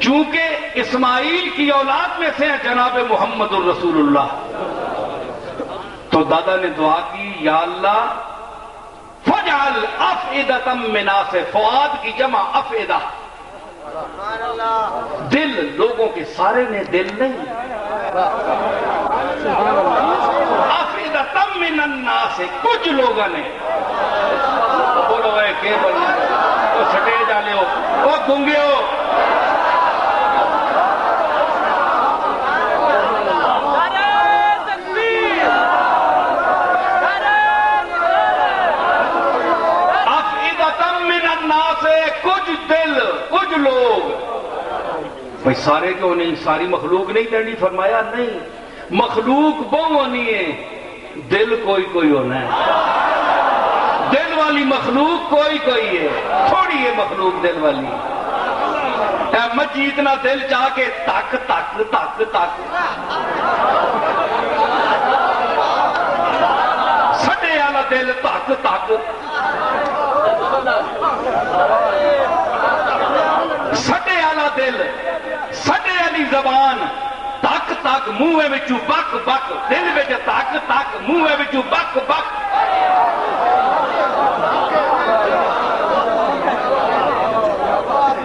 چونکہ اسماعیل کی اولاد میں سے ہے جناب محمد الرسول اللہ، تو دادا نے دعا کی یا اللہ فجعل افئدۃ من الناس، فؤاد کی جمع افئدہ، دل، لوگوں کے سارے نے دل نہیں، افئدۃ من الناس، کچھ لوگوں نے، بولو اے کہ وہ سٹیج والے ہو، وہ گونگے ہو، کچھ دل، کچھ لوگ، بھئی سارے کیوں نہیں، ساری مخلوق نہیں دینی، فرمایا نہیں، مخلوق وہ ہونی ہے، دل کوئی کوئی ہونا ہے، دل والی مخلوق کوئی کوئی ہے، تھوڑی ہے مخلوق دل والی، اے مجھے اتنا دل چاہ کے تک تک تک تک سٹے والا دل تک تک، سٹے والا دل، سٹے والی زبان، تک تک منہ وچوں بک بک، دل وچ تک تک منہ وچوں بک بک،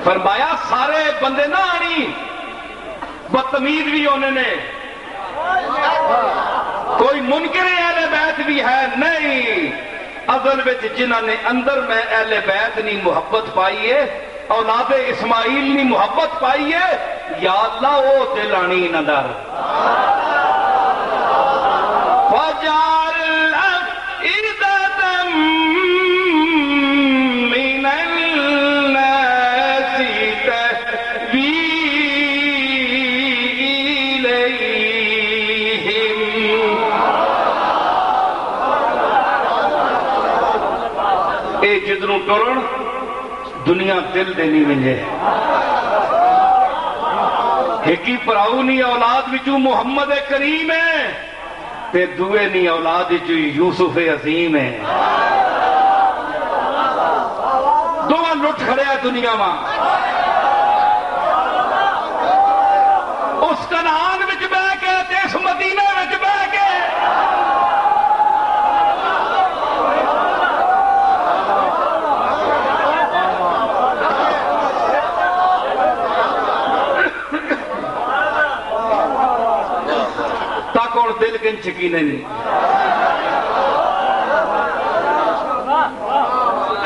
فرمایا سارے بندے نہ آنی، بدتمیز بھی ہونے نے، کوئی منکر اہل بیت بھی ہے نہیں، اصل وچ جنہاں نے اندر میں اہل بیت نہیں محبت پائی ہے، اولاد اسماعیل نہیں محبت پائی ہے، یا اللہ وہ دل آنی ندر فَجَعَلْ أَفْئِدَةً مِّنَ النَّاسِ تَهْوِي إِلَيْهِمْ، اے جدروں ٹرن دنیا دل دینی ملے، ایکی پراؤ نہیں اولاد وچوں محمد کریم ہے، تے دوے نہیں اولاد وچوں یوسف عظیم ہے، دونوں لٹ کھڑے دنیا ماں، اس کنعان وچ بہ کے تے اس مدینہ وچ بہ کے، اور دل کن چکینے نہیں،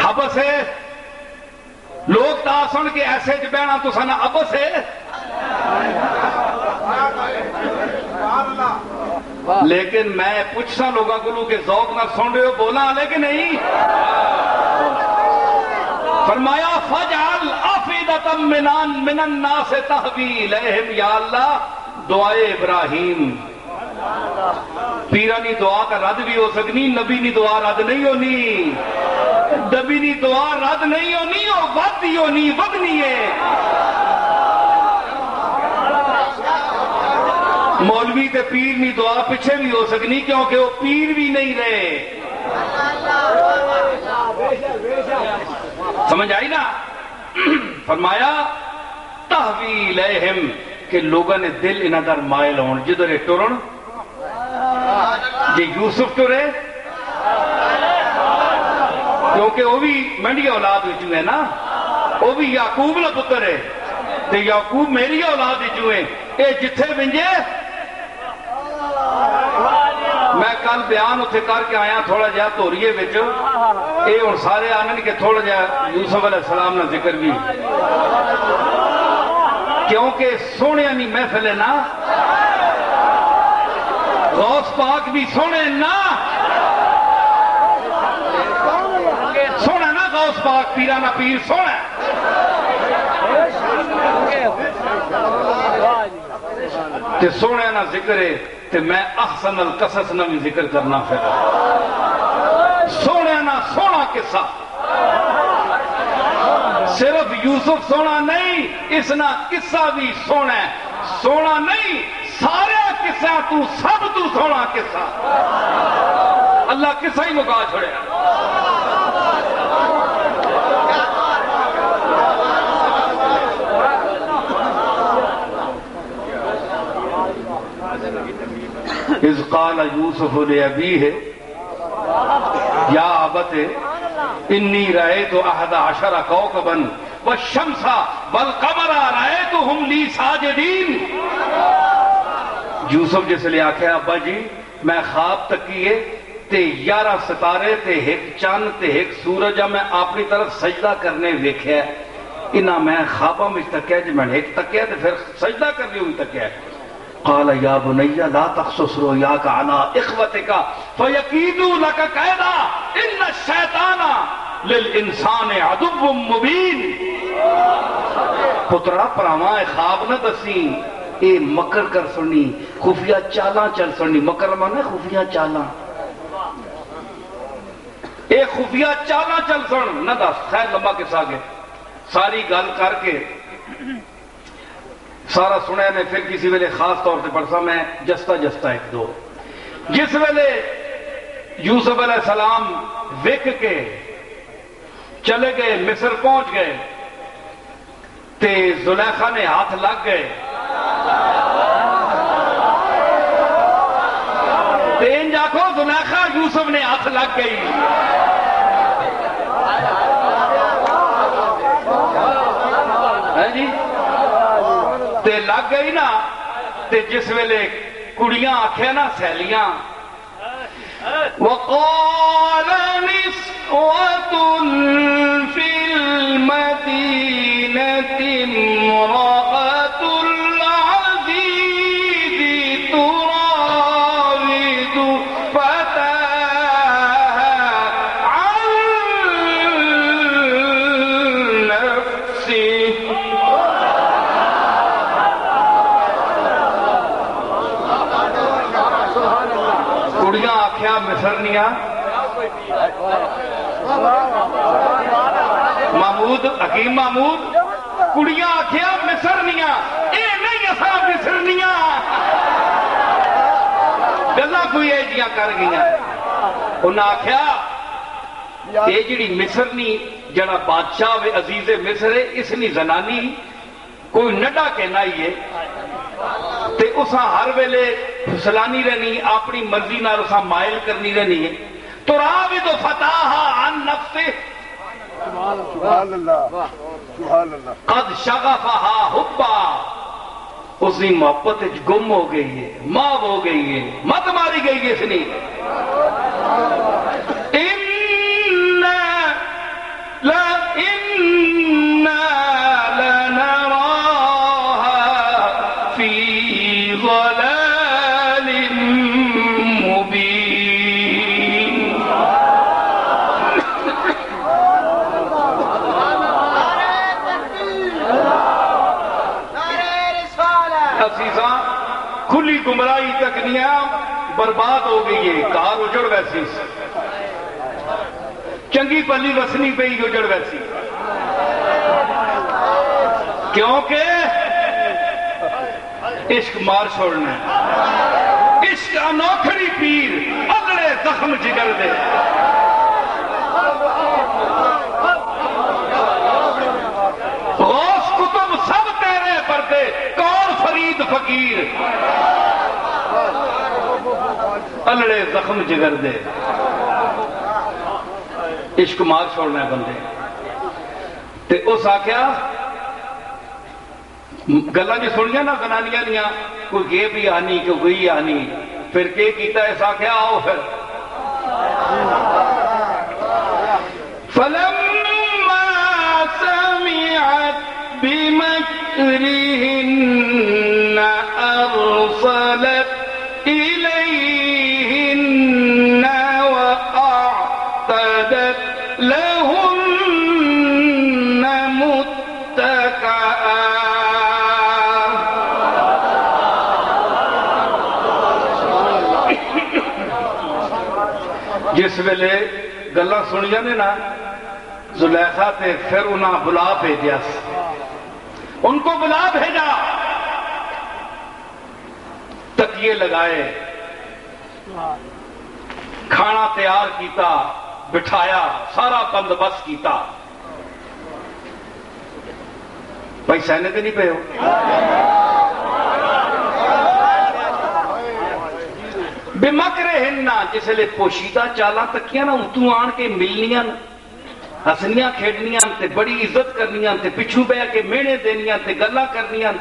حبس ہے، لوگ تاسن کے ایسے جبینا تو سنا حبس ہے، لیکن میں پوچھتا لوگاں کو کہ ذوق نہ سن رہے ہو، بولا لیکن نہیں، فرمایا فَجْعَلْ أَفْئِدَةً مِّنَ النَّاسِ تَهْوِي إِلَيْهِمْ، یا اللہ دعائے ابراہیم، پیرانی دعا کا رد بھی ہو سکنی، نبی نی دعا رد نہیں ہونی، نبی نی دعا رد نہیں ہونی، اور ود ہی ہونی، ودنی ہے، مولوی تے پیر نی دعا پیچھے بھی ہو سکنی، کیونکہ وہ پیر بھی نہیں رہے، سمجھ آئی نا؟ فرمایا تہوی الیہم، کہ لوگوں نے دل انہاں در مائل ہون، جدھر ٹرن جی یوسف ٹرے، کیونکہ وہ بھی منڈی اولاد وچوں ہے نا، وہ بھی یعقوب لا پتر ہے، تے یعقوب میری اولاد وچوں ہے، اے جتھے ونجے، میں کل بیان اتھے کر کے آیا تھوڑا جہا توریے وچ، اے ہن سارے آنن کہ تھوڑا جہا یوسف علیہ السلام نہ ذکر بھی، کیونکہ سونے نہیں محفل ہے نا، غوث پاک بھی سونے نا، سونا نا غوث پاک، پیرانا پیر سونا، تے سونے نا ذکر ہے، تے میں احسن القصص نہ بھی ذکر کرنا پھر، سونے نا سونا قصہ، صرف یوسف سونا نہیں، اس نا قصہ بھی سونا ہے، سونا نہیں، سارے قصہ تو سب تو سونا قصہ، اللہ قصہ ہی مکا چھوڑے، اذ قال یوسف لأبیہ یا ابت انی رأیت احد عشر کوکبا والشمس والقمر رأیتہم لی ساجدین. یوسف جس لئے آکھیا ابا جی میں خواب تکیے تے 11 ستارے تے ایک چاند تے ایک سورج میں اپنی طرف سجدہ کرنے ویکھیا انہاں میں خواباں وچ تکیا جی میں ایک تکیا تے پھر سجدہ کرنے ہوئی تکیا. قال یا بنی لا تقصص رؤیاک علی اخوتک فیکیدوا لک کیدا ان الشیطان للانسان عدو مبین. پترا پراواں خواب نہ دسی اے مکر کر سنی خفیہ چالاں چل سنی. مکر مانے خفیہ چالاں اے خفیہ چالاں چل سن نہ دس. خیر لمبا قصہ گئے ساری گل کر کے سارا سنیا نے پھر کسی ویلے خاص طور سے پڑھسا میں جستا ایک دو. جس ویلے یوسف علیہ السلام وک کے چلے گئے مصر پہنچ گئے تے زلیخا نے ہاتھ لگ گئے تین جاکو زلیخا یوسف نے ہاتھ لگ گئی. جی تے لگ گئی نا تے جس ویلے کڑیاں آکھے نا سہیلیاں وقال نسوة في المدينة امرأة العزيز تراود فتاها عن نفسه. کڑیاں آکھیا مصرنیاں محمود حکیم محمود کڑیاں آکھیا مصرنیاں اے نہیں اساں مصرنیاں گلاں کوئی ایجیاں کر گئیاں. انہاں آکھیا اے جڑی مصرنی جڑا بادشاہ وے عزیز مصر ہے اس نی زنانی کوئی نڈا کہنا ہی ہے تے اساں ہر ویلے پھسلانی رہنی اپنی مرضی نال اساں مائل کرنی رہنی ہے. تراود فتاها عن نفسه سبحان اللہ قد شغفها حبا اس کی محبت گم ہو گئی ہے ماں ہو گئی ہے مت ماری گئی ہے اس نے. کھلی گمراہی تک نیا برباد ہو گئی ہے. کار اجڑ ویسی چنگی پلی وسنی پئی اجڑ ویسی کیونکہ عشق مار چھوڑنا ہے. عشق انوکھڑی پیر اگڑے زخم جگر دے. غوث کتب سب تیرے پردے کون فرید فقیر الڑے زخم جگر دے. عشق مار چھوڑنا ہے بندے تے اس آکھیا گلاں جو سنیا نا زنانیاں دیاں کوئی گے بھی آنی کوئی گئی آنی پھر کے کیتا اس آکھیا آؤ پھر فلما سمعت بمكرهن أرسلت إليهن وأعتدت لهن متكئا. جس ویلے گلاں سنیا نے نا زلیخا تے پھر انہاں بلا بھیجا ان کو بلا بھیجا تکیے لگائے کھانا تیار کیتا بٹھایا سارا بندوبست کیتا. بھائی سہنے تے نہیں پے ہو نہ جس لے پوشیدہ چالاں تکیاں نہ اتوں آن کے ملنیاں ہسنیاں کھیڈنیاں تے بڑی عزت کرنیاں تے پچھوں بہ کے مینے دینیاں تے گلاں کرنیاں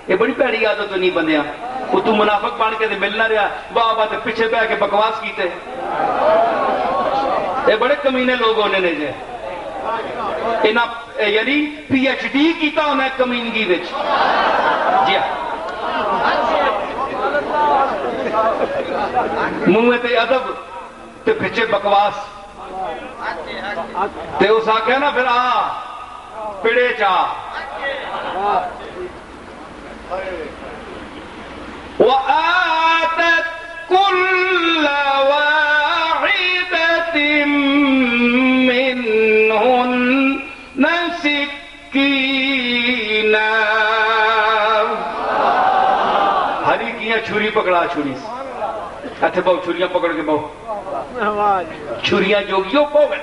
یہ بڑی پیڑی عادت نہیں بندیاں اتوں منافق بن کے تے ملنا رہا واہ واہ تے پیچھے بہ کے بکواس کیتے یہ بڑے کمینے لوگ ہونے نے جے یعنی پی ایچ ڈی کیتا ہونا کمینگی وچ جی منہ تے ادب تے پیچھے بکواس تے اس آکھیا نا پھر آ پڑے چا وآتت كل واحدة منهن سكينا ہری کیا چھری پکڑا چھری اتھے بہو چھریاں پکڑ کے بہو چھریاں جوگیوں پو گئے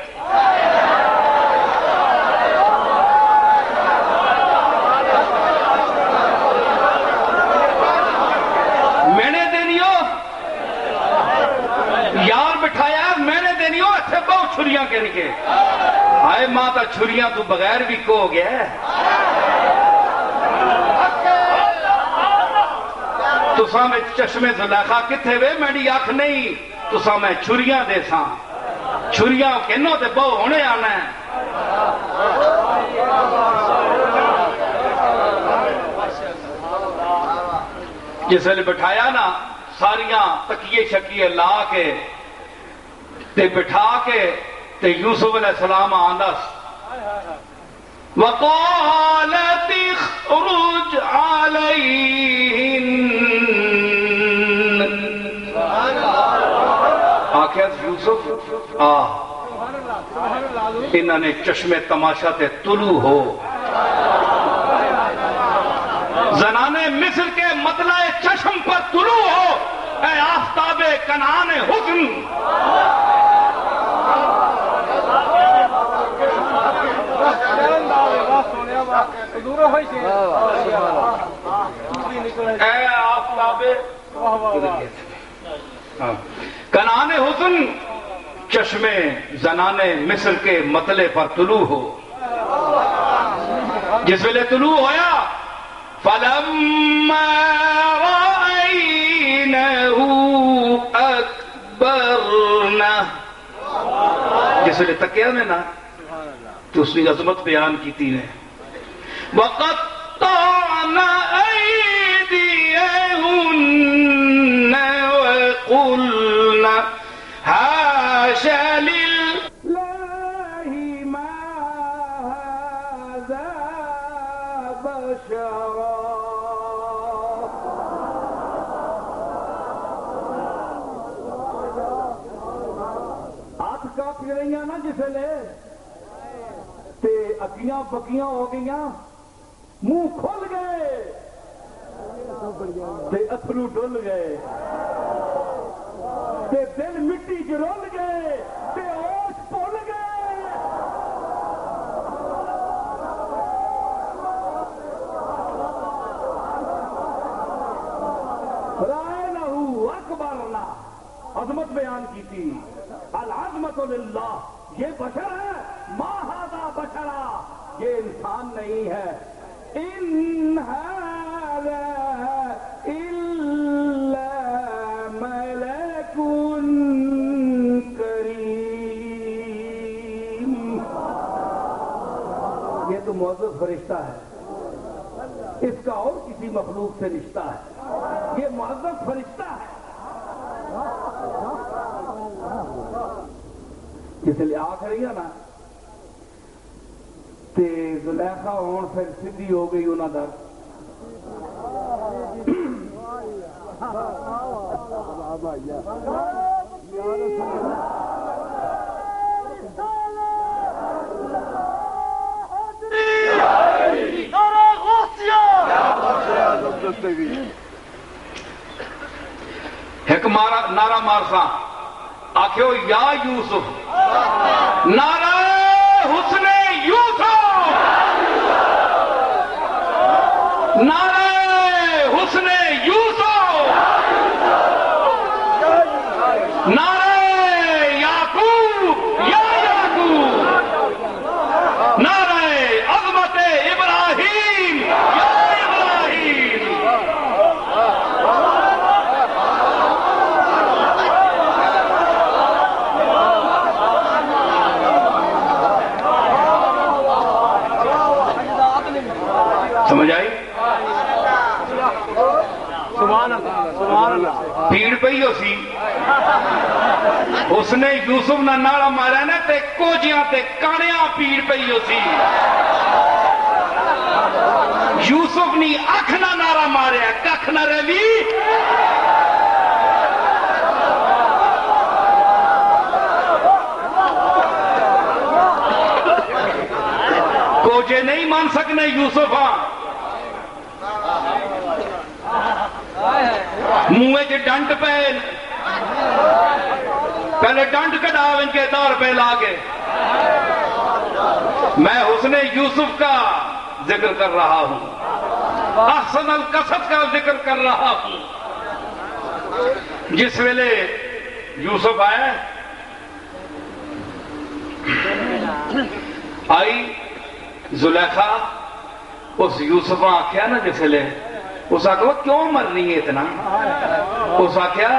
میں نے دینیو یار بٹھایا میں نے دینیو اتھے بہو چھریاں کہنے کے آئے ماں تا چھریاں تو بغیر بھی کو ہو گیا ہے تو سامنے چشمے زلیخا کتھے وے میری آنکھ نہیں تو سامنے چھریاں دے ساں چھریاں کہنوں تے بہو ہونے آنا ہے جس نے بٹھایا نا ساریاں تکیے شکیے لا کے تے بٹھا کے تے یوسف علیہ السلام آندس وقالت اخرج علیہن آخر یوسف انہوں نے چشمے تماشا تے طلوع ہو زنانے مصر کے مطلع چشم پر طلوع ہو اے آفتاب کنعان حسن اے آفتاب کنعان حسن چشمے زنانے مصر کے مطلع پر طلوع ہو جس ویلے طلوع ہویا فَلَمَّا رَأَيْنَهُ أَكْبَرْنَهُ جس ویلے تکیا میں نا تو اس نے عظمت بیان کی تھی نے وَقَطَّعْنَ أَيْدِيَهُنَّ وَقُلْنَ حَاشَ لِلَّهِ مَا هَذَا بَشَرًا ہاتھ کاپ رہیاں نا جسے لے تے اکیاں پکیاں ہو گئیاں منہ کھل گئے تے اتھرو ڈل گئے تے دل مٹی چ رول گئے تے ہوش بھول گئے رأینہ اکبرنا عظمت بیان کی تھی العظمت للہ یہ بشر ہے ما ھذا بشرا یہ انسان نہیں ہے ان ھذا الا ملک کریم یہ تو معزز فرشتہ ہے اس کا اور کسی مخلوق سے رشتہ ہے یہ معزز فرشتہ ہے اس لیے آخری ہے نا تے زلیخا ہون پھر سدھی ہو گئی انہاں در ایک نعرہ مارسا آخیو یا یوسف نعرہ حسن یوسف نعرہ حسن یوسف سمجھ آئی؟ سبحان اللہ پیڑ پئی ہو سی اس نے یوسف نہ ناڑا مارا نا تے کوجیاں تے کانیاں پیڑ پئی ہو سی یوسف نے اکھ نہ نعرہ ماریا ککھ نہ رہی کوجے نہیں مان سکنے یوسف ہاں منہ چ ڈنڈ پہلے ڈنڈ کٹاو ان کے دور پہ لا کے میں حسن یوسف کا ذکر کر رہا ہوں احسن القصص کا ذکر کر رہا ہوں جس ویلے یوسف آئی زلیخا اس یوسف آخیا نا جس ویلے اس آخیا کیوں مر رہی ہے اتنا اس آخیا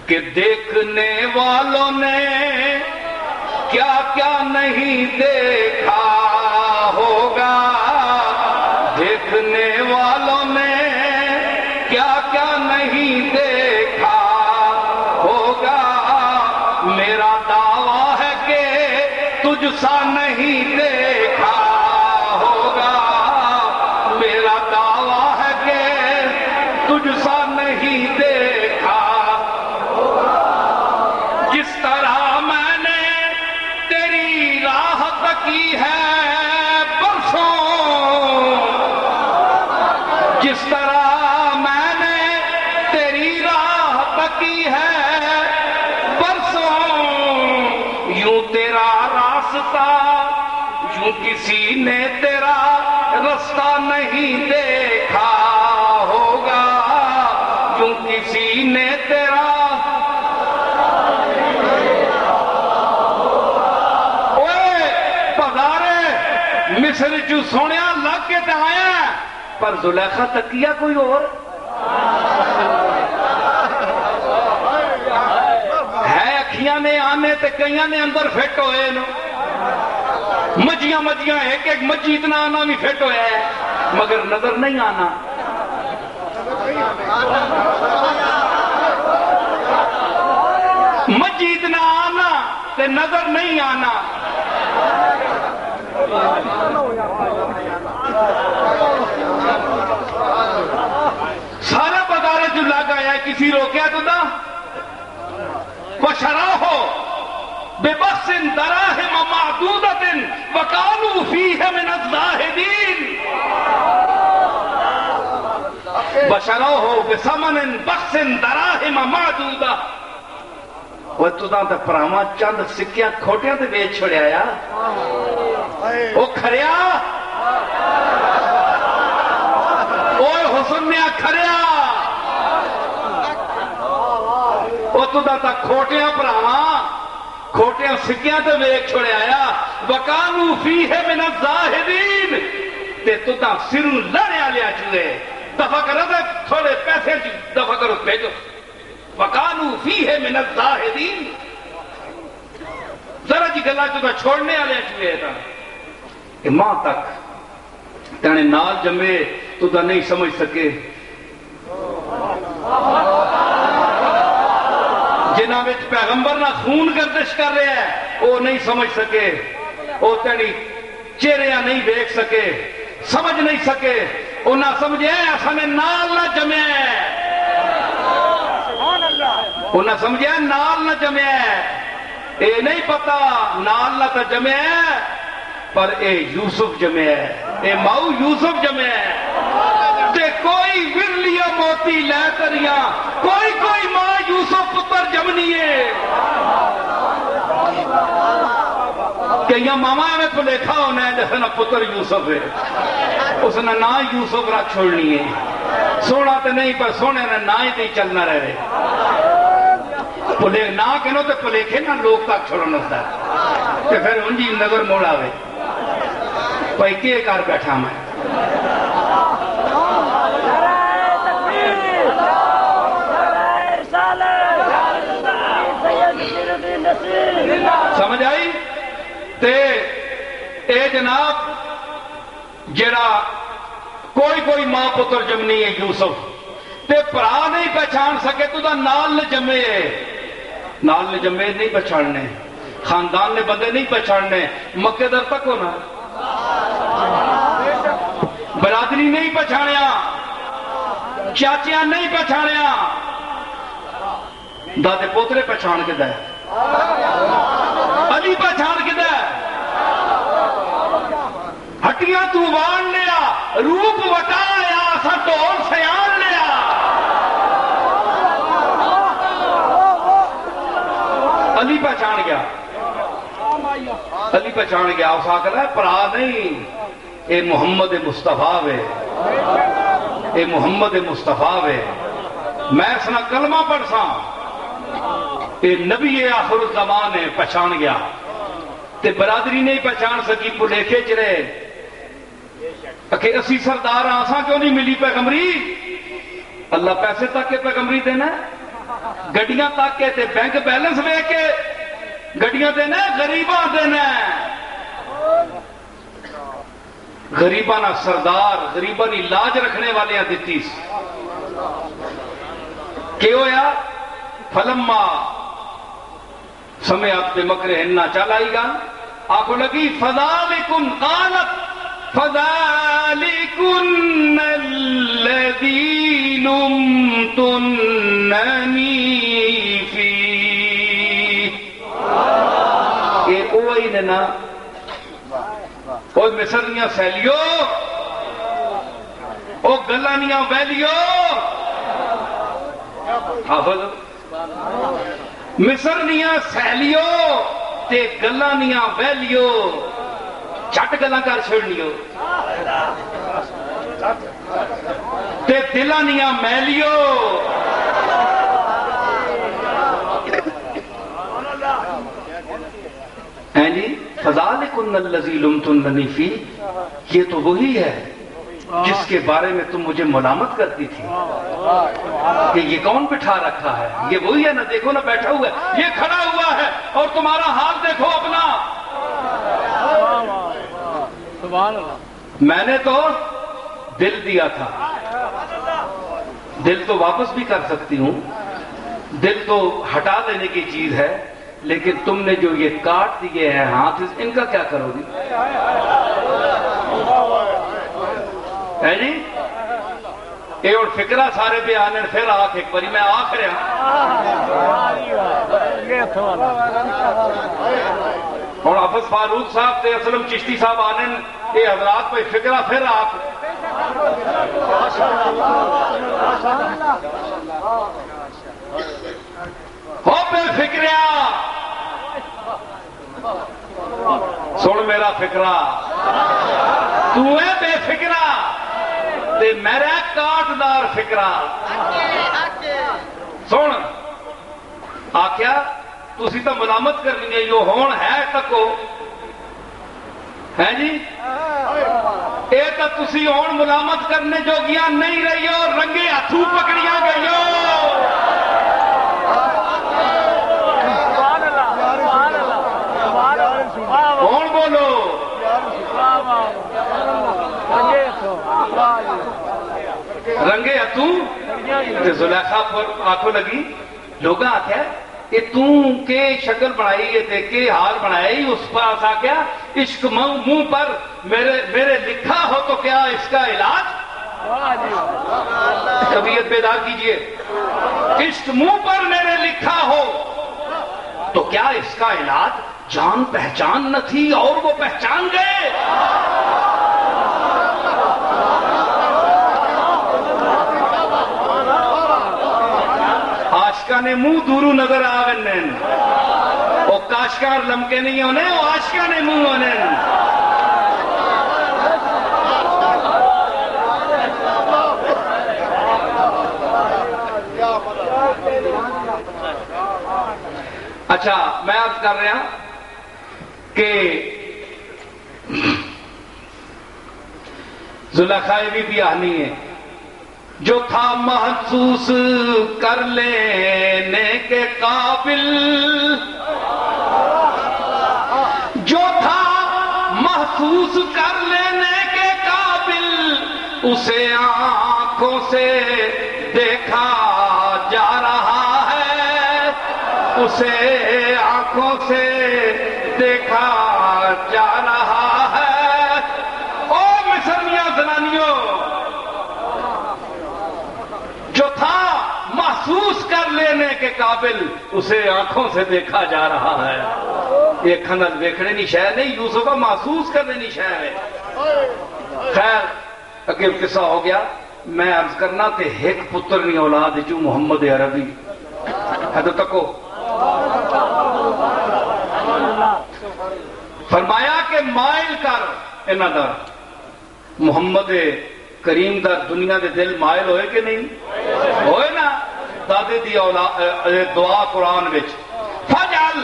کہ دیکھنے والوں نے کیا کیا نہیں دیکھا ہوگا دیکھنے والوں نے کیا کیا نہیں دیکھا ہوگا میرا دعویٰ ہے کہ تجھ سا نہیں دیکھا ہوگا میرا دعویٰ ہے کہ تجھ سا نہیں دیکھا جس طرح میں نے تیری راہ تکی ہے برسوں جس طرح میں نے تیری راہ تکی ہے برسوں یوں تیرا راستہ یوں کسی نے تیرا رستہ نہیں دیکھا ہوگا یوں کسی نے تیرا مصر جو سونیا لگ کے تے آیا پر زلیخا تکیا کوئی اور ہے اکھیاں نے آنے تے کئیاں نے اندر فٹ ہوئے نو مجیاں مجیاں ایک ایک مجی اتنا آنا بھی فٹ ہویا ہے مگر نظر نہیں آنا مجی اتنا آنا تے نظر نہیں آنا سارا بازار جو لگ آیا کسی روکیا تو دا وشراہو ببخس دراہم معدودت وکانوا فیہ من الزاہدین وشراہو بثمن بخس دراہم معدودہ وہ تو دا پراما چند سکیاں کھوٹیاں تے بیچ چھوڑے آیا وہ کھریا اوہ حسن نے کھریا وہ تو دا کھوٹیاں پراما کھوٹیاں سکیاں تے بیچ چھوڑے آیا وَقَانُوا فِيهِ مِنَ الزَّاهِدِينَ تے تو دا سروں لڑے آلیا چوئے دفع کرو دے تھوڑے پیسے دفع کرو بھیجو وَقَانُوا فِيهِ مِنَ الزَّاهِدِينَ ذرا جی گلا جو دا چھوڑنے آلیا چوئے تھا کہ ماں تک تینے نال جمعے تو دا نہیں سمجھ سکے جنہاں وچ پیغمبر نہ خون گردش کر رہے ہیں وہ نہیں سمجھ سکے وہ تیری چہرے نہیں دیکھ سکے سمجھ نہیں سکے وہ نہ سمجھے ایسا نے نال نہ جمعے وہ نہ سمجھے نال نہ جمعے اے نہیں پتا نال نہ تو جمعے پر اے یوسف جمعے اے ماؤ یوسف جمعے تے کوئی ورلیا موتی لے تریاں کوئی ماں یوسف پتر جمنی ہے کہ یہ ماما میں تو دیکھا ہونا ہے جیسے نا پتر یوسف ہے اس نے نا یوسف رکھ چھوڑنی ہے سونا تے نہیں پر سونے نے نا ہی تے چلنا رہے پلے نا کہنو تے پلیکھے نا لوگ تک چھوڑنا ہوتا ہے کہ پھر ان جی نظر موڑا ہوئے پائی کے کار بیٹھا میں سمجھ آئی تے اے جناب جڑا کوئی ماں پتر جمنی ہے یوسف تے پرا نہیں پہچان سکے تو دا نال جمے نہیں پہچاننے، خاندان نے بندے نہیں پہچاننے، مکے در تک ہونا برادری نہیں پہچانیا، چاچیاں نہیں پہچانیا، دادے پوترے پہچان کے دے، علی پہچان کے دے، ہٹیاں تو وان لیا، روپ وٹا لیا، سٹول سیان لیا، علی پہچان گیا، علی پہچان گیا، اس آکر ہے پرا نہیں، اے محمد مصطفیٰ وے، اے محمد مصطفیٰ وے، میں اسنا کلمہ پڑھ ساں، اے نبی آخر الزمان ہے، پہچان گیا، تے برادری نہیں پہچان سکی، پلیکھے چرے، کہ اسی سردار آساں کیوں نہیں ملی پیغمبری؟ اللہ پیسے تک کے پیغمبری دینا ہے، گڑیاں تک کے تے بینک بیلنس لے کے گڑیاں دینا ہے، غریباں دینا ہے، غریباں نہ سردار، غریباں نہ لاج رکھنے والے ہیں دیتی کیوں یا فلما سمعت بمکرہن چل آئی گا آنکھوں لگی فذالکن قالت فذالکن الذی لمتننی فیہ، اے اوہی نے نا او مصرنیاں سیلیو، او گلانیاں ویلیو، حافظ مصرنیاں سیلیو تے گلانیاں ویلیو، چھٹ گلان کر چھڑنیو تے دلانیاں میلیو، ہیں جی فذالکن الذی لمتننی فیہ، یہ تو وہی ہے جس کے بارے میں تم مجھے ملامت کرتی تھی کہ یہ کون بٹھا رکھا ہے، یہ وہی ہے نا، دیکھو نا بیٹھا ہوا ہے، یہ کھڑا ہوا ہے اور تمہارا حال دیکھو اپنا، میں نے تو دل دیا تھا، دل تو واپس بھی کر سکتی ہوں، دل تو ہٹا دینے کی چیز ہے، لیکن تم نے جو یہ کاٹ دیے ہیں ہاتھ، ان کا کیا کرو گی؟ ہے جی اے اور فکرہ سارے پہ آنے پھر آکھ ایک باری میں آکھ رہا اور حافظ فاروق صاحب تے اسلم چشتی صاحب آنے اے حضرات پہ فکرہ پھر آکھ ہو پہ فکرہ سن میرا فکرہ تو ہے بے فکرہ تے میرا کاٹدار فکرہ سن آکھیا تُسی تو ملامت کرنی ہے جو ہون ہے تکو ہے جی اے تا تُسی ہون ملامت کرنے جو گیا نہیں رہی ہو رنگے ہاتھوں پکڑیاں گئی ہو کون بولو رنگے ہتھوں زلیخا پر آنکھوں لگی لوگاں آکھیا کہ توں کے شکل بنائی ہے کے حال بنائی اس پر آسا کیا عشق منہ پر میرے لکھا ہو تو کیا اس کا علاج طبیعت بیدار کیجئے عشق منہ پر میرے لکھا ہو تو کیا اس کا علاج جان پہچان نہ تھی اور وہ پہچان گئے آشکا نے منہ دورو نظر آگن وہ کاشکار لمکے نہیں ہونے وہ آشکا نے منہ ہونے اچھا میں عرض کر رہا کہ زلیخا بھی آنی ہے جو تھا محسوس کر لینے کے قابل جو تھا محسوس کر لینے کے قابل قابل اسے آنکھوں سے دیکھا جا رہا ہے، اسے آنکھوں سے دیکھا جا رہا ہے۔ او مصریاں زنانیوں، جو تھا محسوس کر لینے کے قابل اسے آنکھوں سے دیکھا جا رہا ہے۔ یہ کھنل دیکھنے نہیں شہ نہیں، یوسف محسوس کرنے نہیں شہ ہے۔ خیر اگے قصہ ہو گیا۔ میں عرض کرنا تے ایک پتر نہیں اولاد جو محمد عربی ہے تو تکو فرمایا کہ مائل کر انہاں دا محمد کریم دا دنیا دے دل مائل ہوئے کہ نہیں ہوئے نا؟ دادے دی دعا قرآن وچ فجعل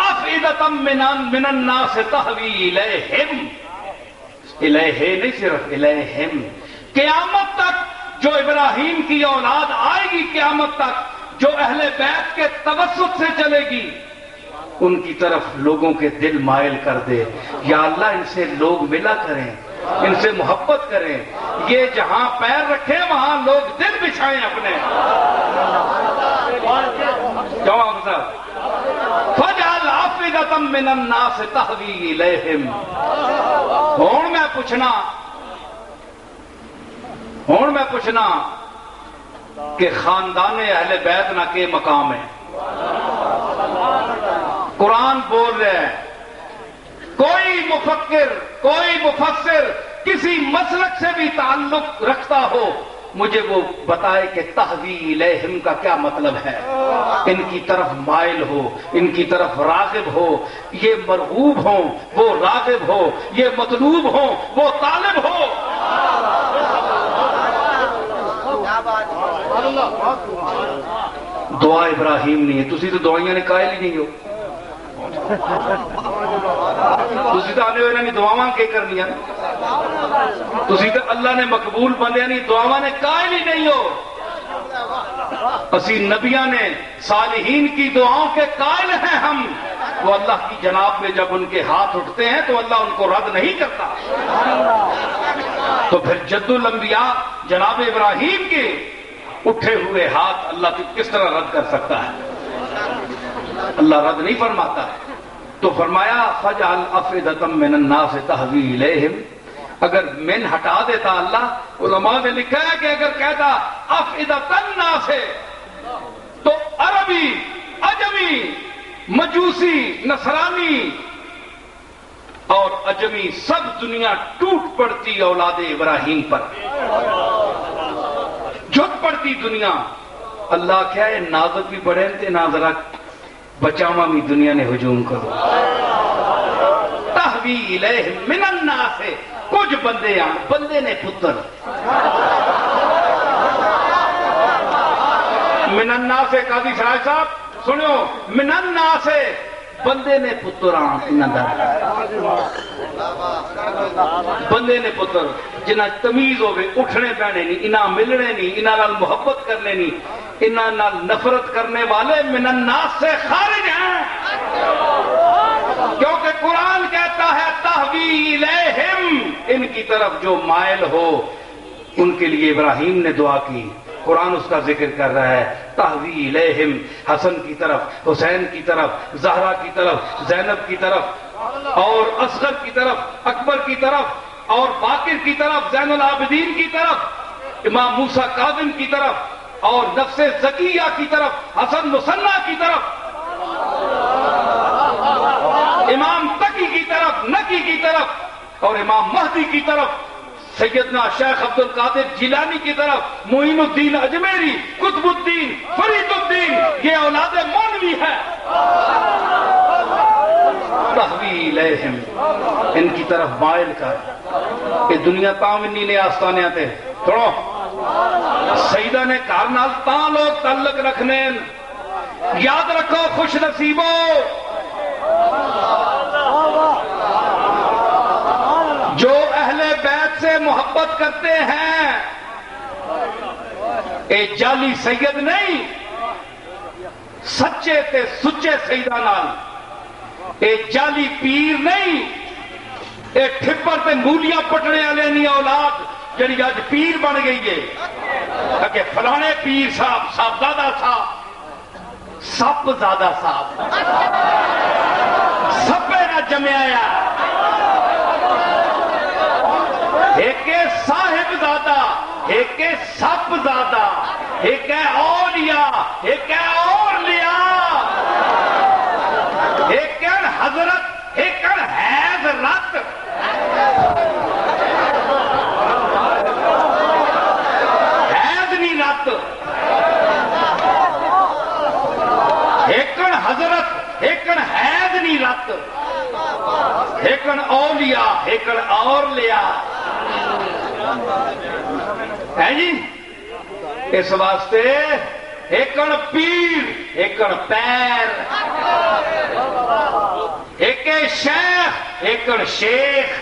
افئدۃ من الناس تہوی الیہم، الیہ نہیں صرف الیہم، قیامت تک جو ابراہیم کی اولاد آئے گی، قیامت تک جو اہل بیت کے توسط سے چلے گی، ان کی طرف لوگوں کے دل مائل کر دے۔ یا اللہ ان سے لوگ ملا کریں، ان سے محبت کریں، یہ جہاں پیر رکھیں وہاں لوگ دل بچھائیں اپنے۔ جواب صاحب فجعل افئدۃ من الناس تہوی الیہم۔ ہوں میں پوچھنا کہ خاندان اہل بیت نہ کے مقام ہے؟ قرآن بول رہے ہیں، کوئی مفکر کوئی مفسر کسی مسلک سے بھی تعلق رکھتا ہو مجھے وہ بتائے کہ تہوی الیہم کا کیا مطلب ہے۔ ان کی طرف مائل ہو، ان کی طرف راغب ہو، یہ مرغوب ہوں وہ راغب ہو، یہ مطلوب ہوں وہ طالب ہو۔ دعا ابراہیم نہیں ہے، تسی تو دعائیاں نے قائل ہی نہیں ہو، تسی تو آنے ہوئے نہیں دعاواں کے کرنی ہیں، تسی تو اللہ نے مقبول بندے نہیں دعاواں نے قائل ہی نہیں ہو۔ اسی نبیاں نے صالحین کی دعاؤں کے قائل ہیں ہم، وہ اللہ کی جناب میں جب ان کے ہاتھ اٹھتے ہیں تو اللہ ان کو رد نہیں کرتا۔ تو پھر جد الانبیاء جناب ابراہیم کے اٹھے ہوئے ہاتھ اللہ کس طرح رد کر سکتا ہے؟ اللہ رد نہیں فرماتا ہے۔ تو فرمایا فجعل افئدۃ من الناس تہوی الیہم، اگر من ہٹا دیتا اللہ، علماء نے لکھا ہے کہ اگر کہتا افئدۃ الناس تو عربی عجمی مجوسی نصرانی اور عجمی سب دنیا ٹوٹ پڑتی اولاد ابراہیم پر، جھک پڑتی دنیا۔ اللہ کیا ہے نازک بھی بڑھے تے ناظرہ بچاواں بھی دنیا نے ہجوم کرو۔ تہوی الیہم من الناس، کچھ بندے آن بندے نے پتر من الناس، قاضی سراج صاحب سنو، من الناس بندے نے پتر آن بندے نے پتر جنہ تمیز ہوئے اٹھنے پہنے نہیں، انہاں ملنے نہیں، انہاں نال محبت کرنے نہیں، انہاں نال نفرت کرنے والے من الناس سے خارج ہیں۔ کیونکہ قرآن کہتا ہے تہوی الیہم، ان کی طرف جو مائل ہو ان کے لیے ابراہیم نے دعا کی، قرآن اس کا ذکر کر رہا ہے تہوی الیہم، حسن کی طرف، حسین کی طرف، زہرا کی طرف، زینب کی طرف اور اصغر کی طرف، اکبر کی طرف اور باقر کی طرف، زین العابدین کی طرف، امام موسیٰ کاظم کی طرف اور نفس زکیہ کی طرف، حسن مصنع کی طرف، امام تقی کی طرف، نقی کی طرف اور امام مہدی کی طرف، سیدنا شیخ عبد القادر جیلانی کی طرف، معین الدین اجمیری، قطب الدین، فرید الدین، یہ اولاد مولوی ہے۔ تہوی الیہم، ان کی طرف مائل کر، کہ دنیا تاؤں نے آستانے آتے تھوڑو سیدہ نے کارنال تاں لوگ تعلق رکھنے، یاد رکھو خوش نصیبو، جو اہل بیت سے محبت کرتے ہیں، اے جعلی سید نہیں، سچے تے سچے سیدہ نال، اے جعلی پیر نہیں، اے ٹھپر تے مولیاں پٹنے والے نہیں اولاد، جڑی اج پیر بن گئی ہے کہ فلانے پیر صاحب صاحبزادہ صاحب سپ زادہ صاحب سپے نہ جمیا ایک صاحب زادہ ایک سپ زادہ ایک ہے اولیاء ایک ہے اور لیا ایک ہے حضرت ایک ہے حیض رت حیض نہیں رت ایک حضرت ایک حیض نہیں رت ایک اولیاء ایک اور لیا ہے جی اس واسطے ایکڑ پیر ایکڑ پیر ایک شیخ ایکڑ شیخ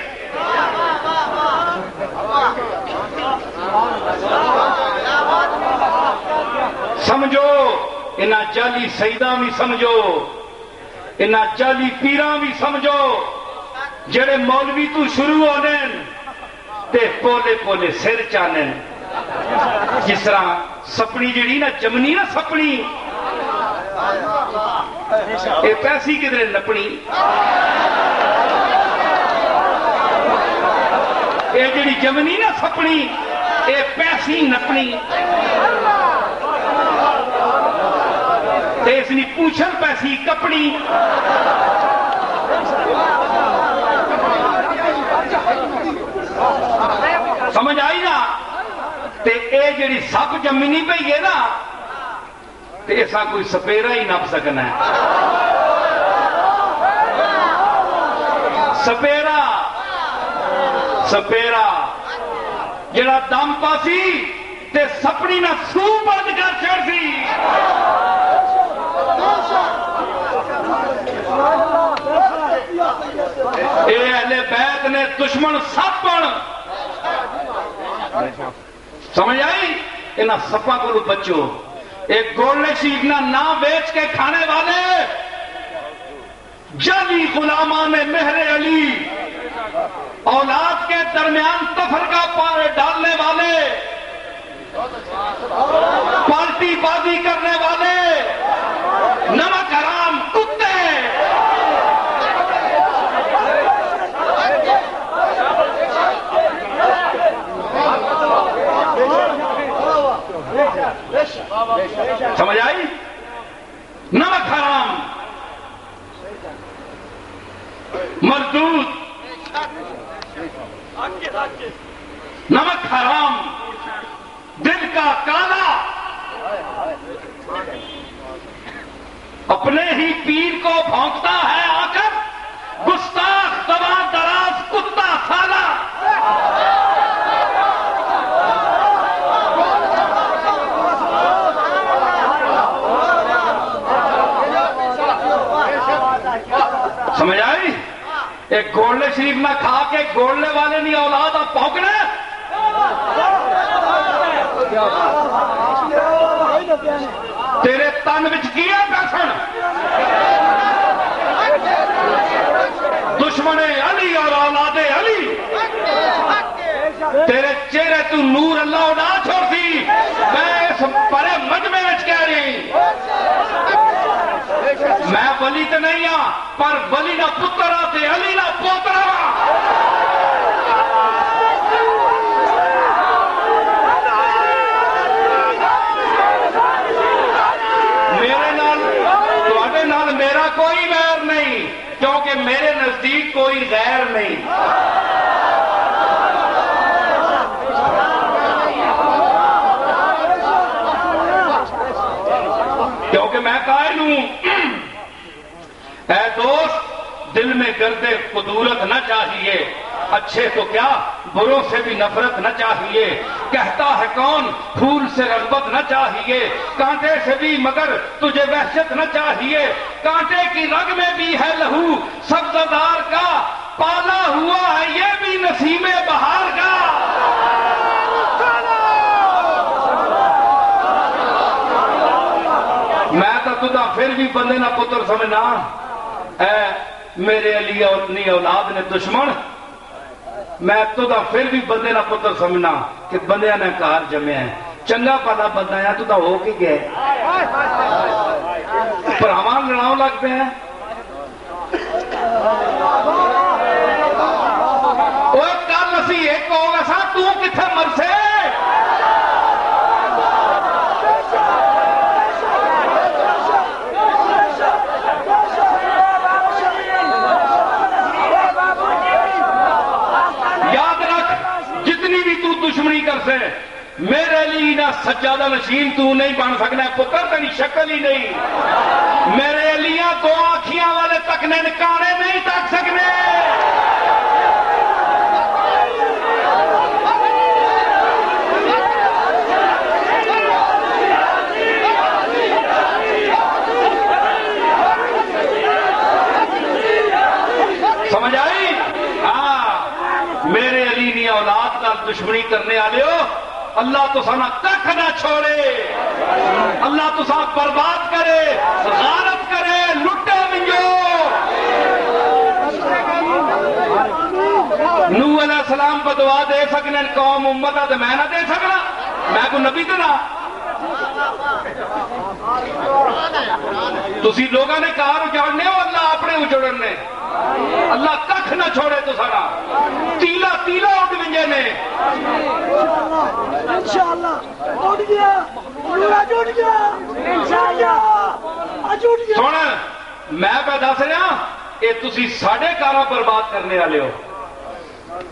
سمجھو انہاں جعلی سیداں بھی سمجھو انہاں جعلی پیراں بھی سمجھو جڑے مولوی تو شروع ہونے تے پولے پولے سر چانے جس طرح سپنی جڑی نا جمنی نا سپنی اے پیسی کدھر نپنی اے جڑی جمنی نا سپنی اے پیسی نپنی تے اس نے پوچھن پیسی کپڑی سمجھ آئی نا تے اے جڑی سب جمینی پہ ہے نا تے ایسا کوئی سپیرا ہی نپ سکنا ہے سپیرا سپیرا جڑا دم پاسی تے سپنی نہ سو بند کر چھڑ سی اے اہل بیت نے دشمن سپن سمجھ آئی انہاں سپاں کو بچو ایک گولڈ شیف نہ نام بیچ کے کھانے والے جعلی غلامان مہر علی اولاد کے درمیان تفرقہ پار ڈالنے والے پارٹی بازی کرنے والے نمک حرام کتے سمجھ آئی نمک حرام مردود نمک حرام دل کا کالا اپنے ہی پیر کو بھونکتا ہے آ کر گستاخ دبا دراز کتا سالا سمجھ آئی ایک گولڈے شریف نہ کھا کے گولڈے والے نہیں اولاد آپ پھونکنے تیرے تن وچ کیا پیسن دشمن علی اور اولاد علی تیرے چہرے تو نور اللہ اڑا چھوڑ سی میں اس بڑے مجمع وچ کہہ رہی میں ولی تو نہیں ہاں پر ولی نہ پتر تے علی نہ پوترا میرے نال میرا کوئی غیر نہیں کیونکہ میرے نزدیک کوئی غیر نہیں کیونکہ میں قائل ہوں اے دوست دل میں گرد قدورت نہ چاہیے اچھے تو کیا بروں سے بھی نفرت نہ چاہیے کہتا ہے کون پھول سے رغبت نہ چاہیے کانٹے سے بھی مگر تجھے وحشت نہ چاہیے کانٹے کی رگ میں بھی ہے لہو سبزدار کا پالا ہوا ہے یہ بھی نسیم بہار کا میں تو تدا پھر بھی بندے نہ پتر سمجھنا اے میرے علی اور اپنی اولاد نے دشمن میں تو دا پھر بھی بندے نہ پتر سمجھنا کہ بندے نے کار جمع ہے چنگا پالا بندہ ہے تو دا ہو کے گیا پراوان لڑاؤ لگ پہ ہیں وہ کل اسی ایک ہوگا سا تو کتھے مرسے دشمنی کر سے میرے لیے نہ سجادہ نشین تو نہیں بن سکنا پتر تیری شکل ہی نہیں میرے لیے دو آنکھیاں والے تکنے نکانے نہیں تک سکنے سمجھ آئی ہاں میرے علی نی اولاد کا دشمنی کرنے والے ہو اللہ تو سانا تک نہ چھوڑے اللہ تو سانا برباد کرے غارت کرے لٹے منجو نوح علیہ السلام کو دعا دے سکنے قوم امتا تو میں نہ دے سکنا میں کو نبی تو نہ تسی لوگاں نے کار اجاڑنے ہو اللہ اپنے اجڑنے اللہ ککھ نہ چھوڑے تو سارا تیلا تیلا اٹھ ونجے نے انشاءاللہ اٹھ گیا اٹھ گیا انشاءاللہ اٹھ گیا سن میں پہ دس رہا یہ تسی ساڑھے کارا برباد کرنے والے ہو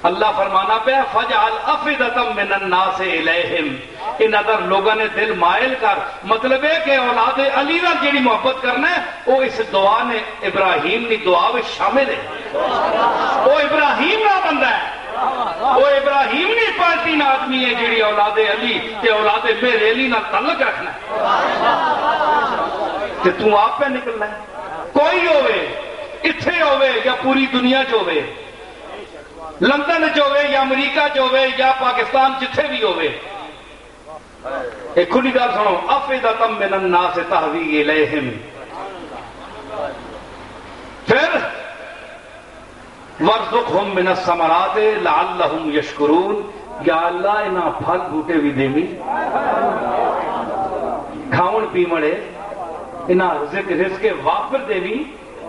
اللہ فرمانا پہ فجعل افئدۃ من الناس الیہم ان ادھر لوگوں نے دل مائل کر مطلب ہے کہ اولاد علی نال جیڑی محبت کرنا ہے وہ اس دعا نے ابراہیم کی دعا میں شامل ہے وہ ابراہیم نہ بندہ ہے وہ ابراہیم نہیں پارٹی نہ آدمی ہے جیڑی اولاد علی تے اولاد میرے علی نہ تعلق رکھنا ہے کہ تو آپ پہ نکلنا ہے کوئی ہوئے اتھے ہوئے یا پوری دنیا چ ہوئے لندن چوے یا امریکہ چوے یا پاکستان جتھے بھی ہوئے ایک کھلی گل سنو افئدۃ من الناس تہوی الیہم پھر وارزقہم من الثمرات لعلہم یشکرون یا اللہ انہاں پھل بوٹے بھی دیوی کھاؤن پیمڑے انہاں رزق وافر دیوی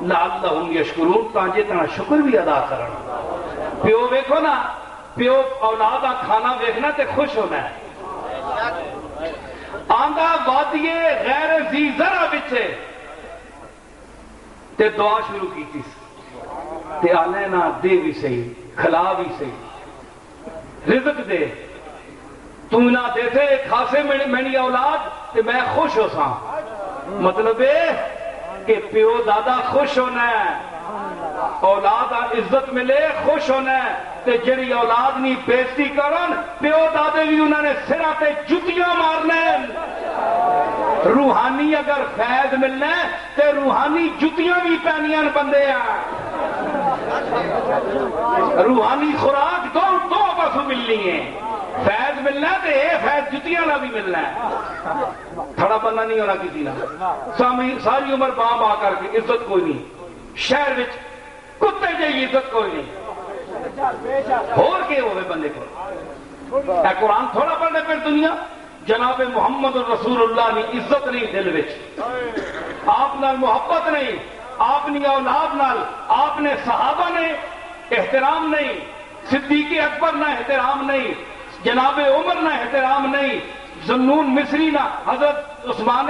لعلہم یشکرون تانجے تنا شکر بھی ادا کرنا پیو ویکھو نا پیو اولاد کا کھانا ویکھنا تے خوش ہونا ہے آندا وادیے غیر ذی زرع بچے تے دعا شروع کیتی تے آنے نا دے بھی صحیح کھلا بھی صحیح رزق دے تو نہ دیتے خاصے میری اولاد تے میں خوش ہو سا مطلب ہے کہ پیو دادا خوش ہونا ہے اولاد عزت ملے خوش ہونا ہے تے جڑی اولاد نہیں بےزتی کرن پیو دادے بھی انہوں نے سرا تے جتیاں مارنے روحانی اگر فیض ملنا ہے تے روحانی جتیاں بھی پہنیاں بندے ہیں روحانی خوراک دو پاسوں ملنی ہے فیض ملنا ہے تے اے فیض جتیاں نہ بھی ملنا ہے تھڑا بندہ نہیں ہونا کسی نہ ساری عمر باں باں کر کے عزت کوئی نہیں شہر وچ کتے جی عزت کوئی نہیں اور کے ہوئے بندے کو اے قرآن تھوڑا پڑھنے پھر دنیا جناب محمد رسول اللہ نے عزت نہیں دل وچ آپ نال محبت نہیں آپ نے اولاد نال آپ نے صحابہ نے احترام نہیں صدیق اکبر نہ احترام نہیں جناب عمر نہ احترام نہیں ذنون مصری نہ حضرت عثمان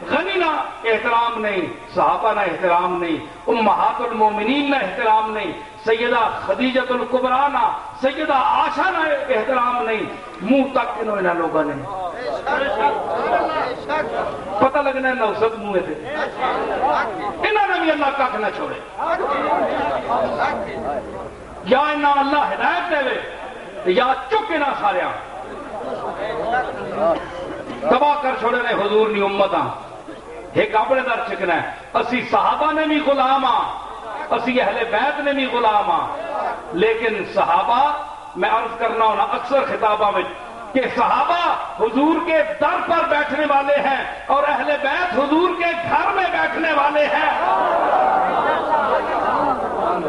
غنی نہ احترام نہیں صحابہ نہ احترام نہیں امہات المومنین نہ احترام نہیں سیدہ خدیجۃ الکبریٰ نہ سیدہ عائشہ نہ احترام نہیں منہ تک انہوں لوگوں نے پتہ لگنا ہے نوسط منہ تھے انہوں نے بھی اللہ کھ نہ چھوڑے یا انہاں اللہ ہدایت دے یا چکے نہ سارے تباہ کر چھوڑے نے حضور نی امتاں ایک اپنے در چکنا ہے اسی صحابہ نے بھی غلام اسی اہل بیت نے بھی غلام لیکن صحابہ میں عرض کرنا ہونا اکثر خطابہ میں کہ صحابہ حضور کے در پر بیٹھنے والے ہیں اور اہل بیت حضور کے گھر میں بیٹھنے والے ہیں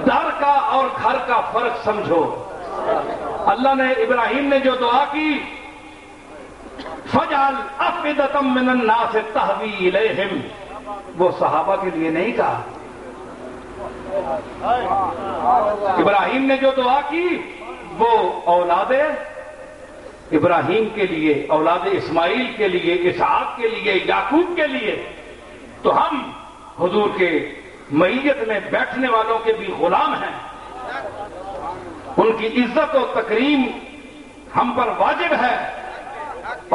در کا اور گھر کا فرق سمجھو اللہ نے ابراہیم نے جو دعا کی فَجْعَلْ أَفْئِدَةً مِّنَ النَّاسِ تَهْوِي إِلَيْهِمْ، وہ صحابہ کے لیے نہیں کہا. ابراہیم نے جو دعا کی وہ اولاد ابراہیم کے لیے، اولاد اسماعیل کے لیے، اسحاق کے لیے، یعقوب کے لیے. تو ہم حضور کے معیت میں بیٹھنے والوں کے بھی غلام ہیں، ان کی عزت و تکریم ہم پر واجب ہے،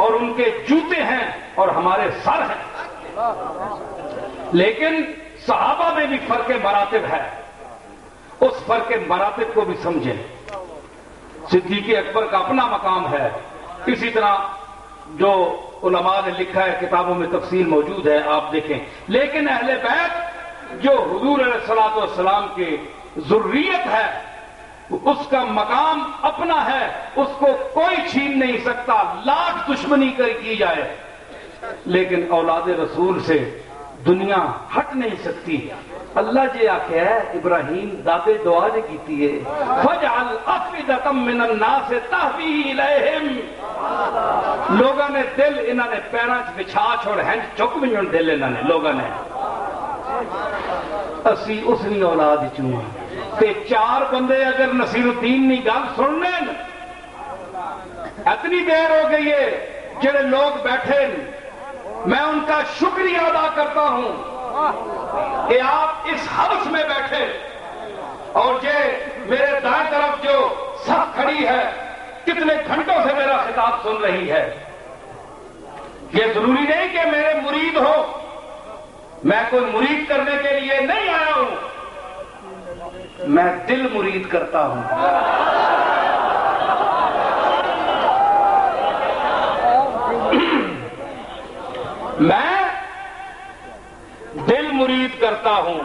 اور ان کے جوتے ہیں اور ہمارے سر ہیں. لیکن صحابہ میں بھی فرق مراتب ہے، اس فرق مراتب کو بھی سمجھیں. صدیق اکبر کا اپنا مقام ہے، اسی طرح جو علماء نے لکھا ہے کتابوں میں تفصیل موجود ہے، آپ دیکھیں. لیکن اہل بیت جو حضور علیہ الصلوۃ والسلام کے ذریت ہے، اس کا مقام اپنا ہے، اس کو کوئی چھین نہیں سکتا، لاکھ دشمنی کی جائے، لیکن اولاد رسول سے دنیا ہٹ نہیں سکتی. اللہ جی آخیا ہے ابراہیم دادے دعا جی کیتی ہے فَجْعَلْ أَفْئِدَةً مِّنَ النَّاسِ تَهْوِي إِلَيْهِمْ. لوگوں نے دل انہوں نے پیراں چ بچھا چھوڑ ہنج چک بھی نہیں دل انہوں نے لوگوں نے. اسی اس نہیں اولاد چوں تے چار بندے اگر نصیر الدین نہیں گل سن لین، اتنی دیر ہو گئی ہے جڑے لوگ بیٹھے، میں ان کا شکریہ ادا کرتا ہوں کہ آپ اس حوث میں بیٹھے، اور یہ میرے دائیں طرف جو سب کھڑی ہے کتنے گھنٹوں سے میرا خطاب سن رہی ہے. یہ ضروری نہیں کہ میرے مرید ہو، میں کوئی مرید کرنے کے لیے نہیں آیا ہوں، میں دل مرید کرتا ہوں. میں دل مرید کرتا ہوں.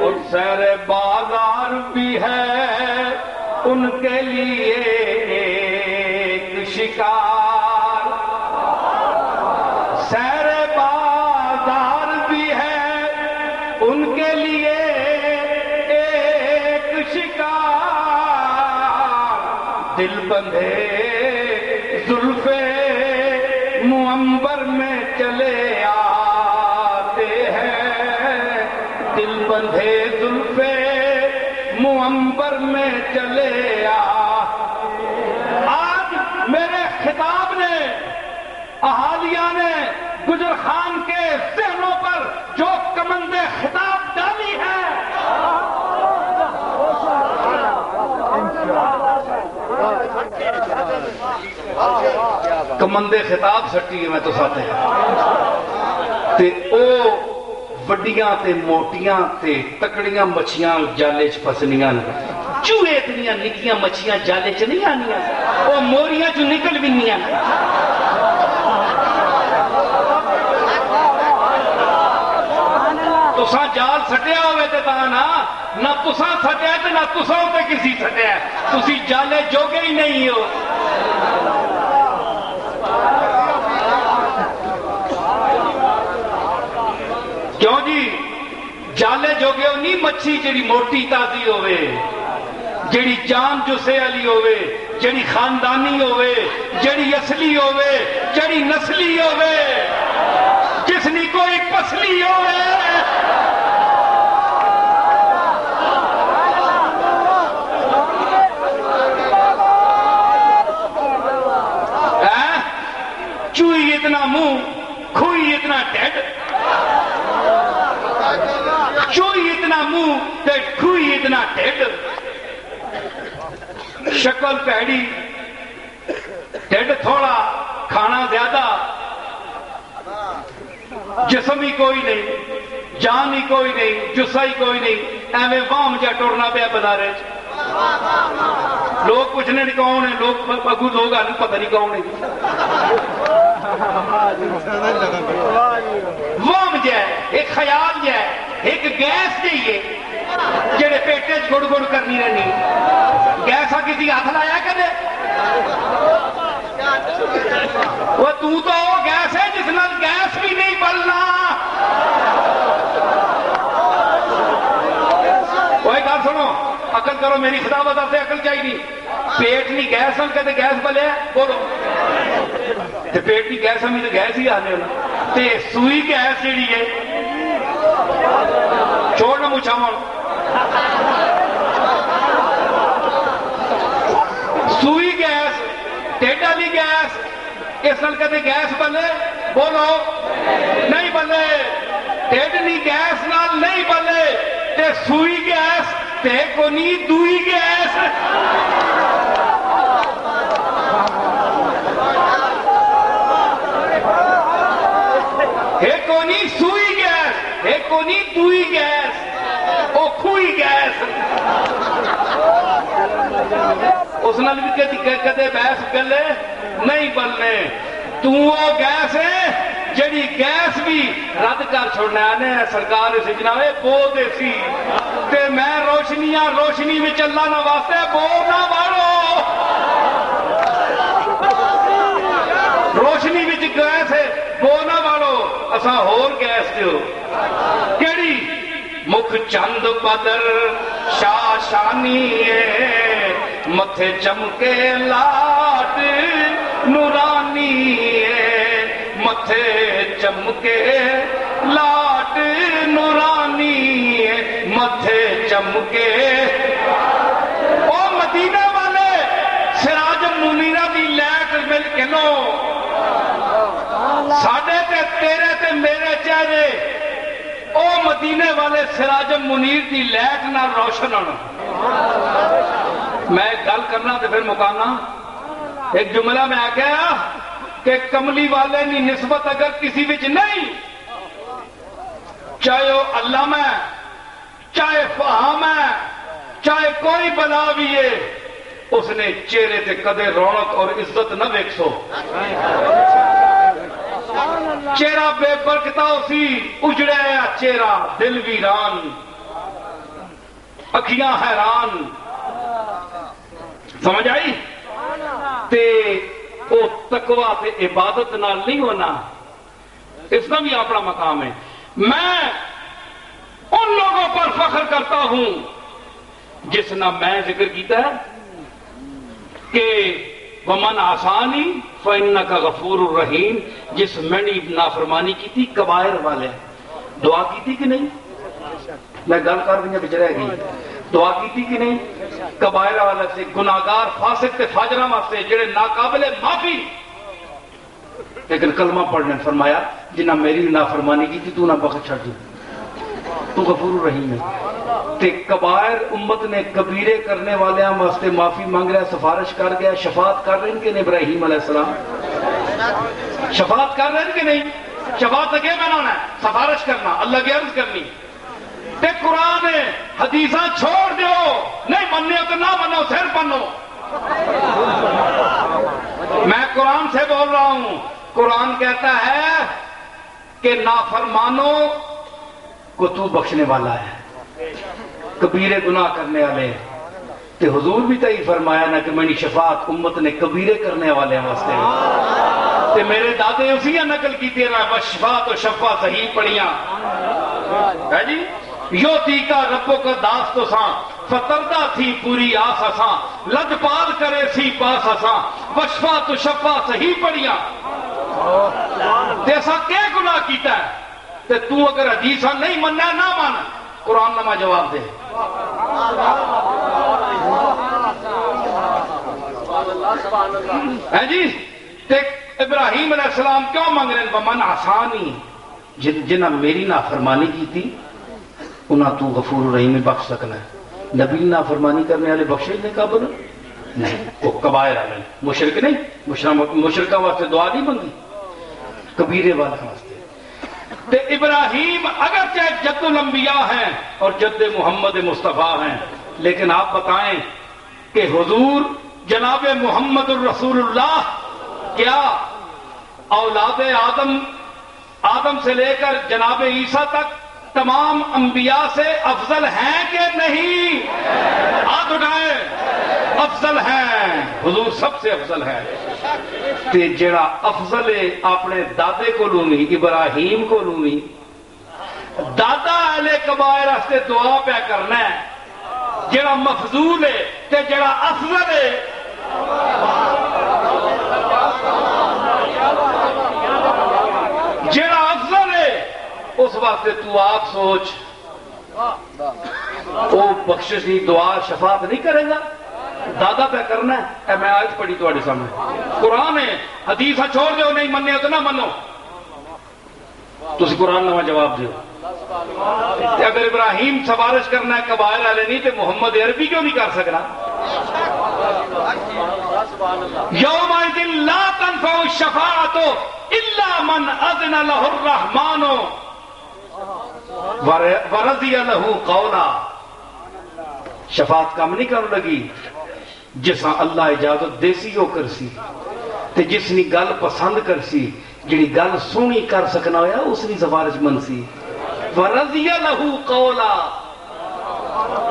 اور سیر بازار بھی ہے ان کے لیے ایک شکار، سیر بازار بھی ہے ان کے لیے ایک شکار، دل بندھے زلف منبر میں چلے آتے ہیں، دل بندھے زلف منبر میں چلے آج میرے خطاب نے احالیہ نے گجر خان کے ذہنوں پر جو کمند خطاب ڈالی ہے، کمندے خطاب سٹی ہے میں تو ساتھ تے او وڈیاں تے موٹیاں تے تکڑیاں مچھیاں جالے چ پسنیاں، چوہے اتنیاں نکیاں مچھیاں جالے چ نہیں آنیاں، وہ موریاں چ نکل بھی نہیں آنیاں. تساں جال سٹیا ہوئے تے تاں نہ تساں سٹیا تے نہ تساں تے کسی سٹیا، تسی جالے جوگے ہی نہیں ہو. کیوں جی جالے جوگے ہو نہیں مچھی جڑی موٹی تازی ہوئے، جڑی جان جسے والی ہوئے، جڑی خاندانی ہوئے، جڑی اصلی ہوئے، جڑی نسلی ہوئے، جس نے کوئی پسلی ہوئے. چوئی اتنا منہ، کھوئی اتنا ڈیڈ، چوئی اتنا منہ تے کھوئی اتنا ڈیڈ، شکل پیڑی، ڈیڈ تھوڑا، کھانا زیادہ، جسم ہی کوئی نہیں، جان ہی کوئی نہیں، جسا ہی کوئی نہیں، ایویں وام جا ٹرنا پیا بازارے. لوگ پوچھنے نہیں کون ہے، لوگ اگو لوگ آنے پتہ نہیں کون ہے. وام جائے ایک خیال جائے ایک گیس جائیے جڑے پیٹے گڑ گڑ کرنی رہنی. گیس کسی ہاتھ لایا کدے؟ وہ تو گیس ہے جس نال گیس بھی نہیں بلنا. عقل کرو میری خدا بتا سے عقل چاہیے پیٹ نہیں گیس ہم کہتے گیس بلے بولو تے پیٹ کی گیس ہم تو گیس ہی آنے ہونا تے سوئی گیس جیڑی ہے چھوڑ نہ مچھاواں سوئی گیس ٹیڈ والی گیس اس نال کہتے گیس بلے بولو نہیں بلے ٹیڈ نہیں گیس نال نہیں بلے تے سوئی گیس تے کونی دوئی گیس ہے کونی سوئی گیس ہے کونی دوئی گیس او کھوئی گیس اس نال بھی کدے بحث گلے نہیں بلنے تو وہ گیس ہے جڑی گیس بھی رد کر چھوڑنا ہے سرکار اس جناب بو دے سی تے میں روشنی میں اللہ نہ واسطے بو نہ مارو روشنی وچ گیس ہے بو نہ مارو اساں ہور گیس دیو کیڑی مکھ چند بدر شاشانی ہے متھے چمکے لاٹ نورانی ہے متھے چمکے لاٹ نورانی ہے متھے چمکے او مدینہ والے سراج منیرہ دی لائٹ مل کے نو ساڈے تے تیرے تے میرے چہرے او مدینے والے سراج منیر دی لائٹ نہ روشن ہونا میں گل کرنا تو پھر مکانا ایک جملہ میں آ گیا کہ کملی والے کی نسبت اگر کسی وچ نہیں چاہے وہ علامہ ہے چاہے فہام ہے چاہے کوئی بلا بھی ہے اس نے چہرے تے کدے رونق اور عزت نہ ویکسو چہرہ بے برکتا اسی اجڑیا چہرہ دل ویران اکھیاں حیران سمجھ آئی تے او تقوی تے عبادت نال نہیں ہونا اس کا بھی اپنا مقام ہے میں ان لوگوں پر فخر کرتا ہوں جس نہ میں ذکر کیتا ہے کہ ومن آسانی فإنک غفور الرحیم جس میں نے نافرمانی کی تھی کبائر والے دعا کی تھی کہ نہیں میں گل کر دیا بچ رہ گئی دعا کی تھی کہ نہیں کبائر والے سے گناہگار فاسق تے فاجراں واسطے جڑے ناقابل معافی لیکن کلمہ پڑھنے فرمایا جنہ میری نافرمانی کی تھی تو نہ بخش چھڑ دی تو غفور الرحیم ہے تے کبائر امت نے کبیرے کرنے والے واسطے معافی مانگ رہا سفارش کر گیا شفاعت کر رہے ہیں کہ نہیں ابراہیم علیہ السلام شفاعت کر رہے ہیں کہ نہیں شفاعت اگے بنانا ہے سفارش کرنا اللہ کی عرض کرنی تے قرآن حدیثاں چھوڑ دیو نہیں مننے تو نہ منو سر بنو میں قرآن سے بول رہا ہوں قرآن کہتا ہے کہ نافرمانوں کو تو بخشنے والا ہے کبیرے گناہ کرنے والے تے حضور بھی تھی فرمایا نا کہ میری شفاعت امت نے کبیرے کرنے والے واسطے تے میرے دادے اسی نقل کی تیرا شفاعت و شفا صحیح پڑھیاں ہے جی یوتی کا ربوں کا داست ساں فتردہ تھی پوری آس اساں لجپال کرے سی پاس اساں وشفا تو شفا صحیح پڑھیاں تیسا کیا گناہ کیتا ہے تے تو اگر حدیثاں نہیں مننا نہ مان قرآن نما جواب دے ہے جی تے ابراہیم علیہ السلام کیوں مانگ رہے ہیں ومن آسانی جنہ میری نافرمانی کی تھی انہاں تو غفور الرحیم میں بخش سکنا ہے نبی نافرمانی کرنے والے بخشے نے قابل نہیں وہ کبائر والے مشرک نہیں مشرکہ واسطے دعا نہیں منگی کبیرے والے واسطے تے ابراہیم اگرچہ جد الانبیاء ہیں اور جد محمد مصطفیٰ ہیں لیکن آپ بتائیں کہ حضور جناب محمد الرسول اللہ کیا اولاد آدم سے لے کر جناب عیسیٰ تک تمام انبیاء سے افضل ہیں کہ نہیں ہاتھ اٹھائیں افضل ہیں حضور سب سے افضل ہے تے جڑا افضل ہے اپنے دادے کو لومی ابراہیم کو لومی دادا اہل کبائر واسطے دعا پہ کرنا ہے جڑا مفضول ہے تے جڑا افضل ہے جڑا افضل ہے اس واسطے تو آپ سوچ وہ بخشش دی دعا شفاعت نہیں کرے گا دادا پہ کرنا ہے. اے میں آج پڑھی تھوڑے سامنے قرآن ہے حدیث چھوڑ دو نہیں مننے تو نہ منو تسی قرآن نواں جواب دیو. اگر ابراہیم سفارش کرنا ہے قبائل والے نہیں تو محمد عربی کیوں نہیں کر سکنا؟ یومئذ لا تنفع الشفاعۃ الا من اذن له الرحمن ورضی له قولا. شفاعت کم نہیں کرنے لگی جساں اللہ اجازت دیسی ہو کرسی تے جس نی گل پسند کرسی جڑی گل سونی کر سکنا ہویا اس نی سفارش منسی. ورضی له قولا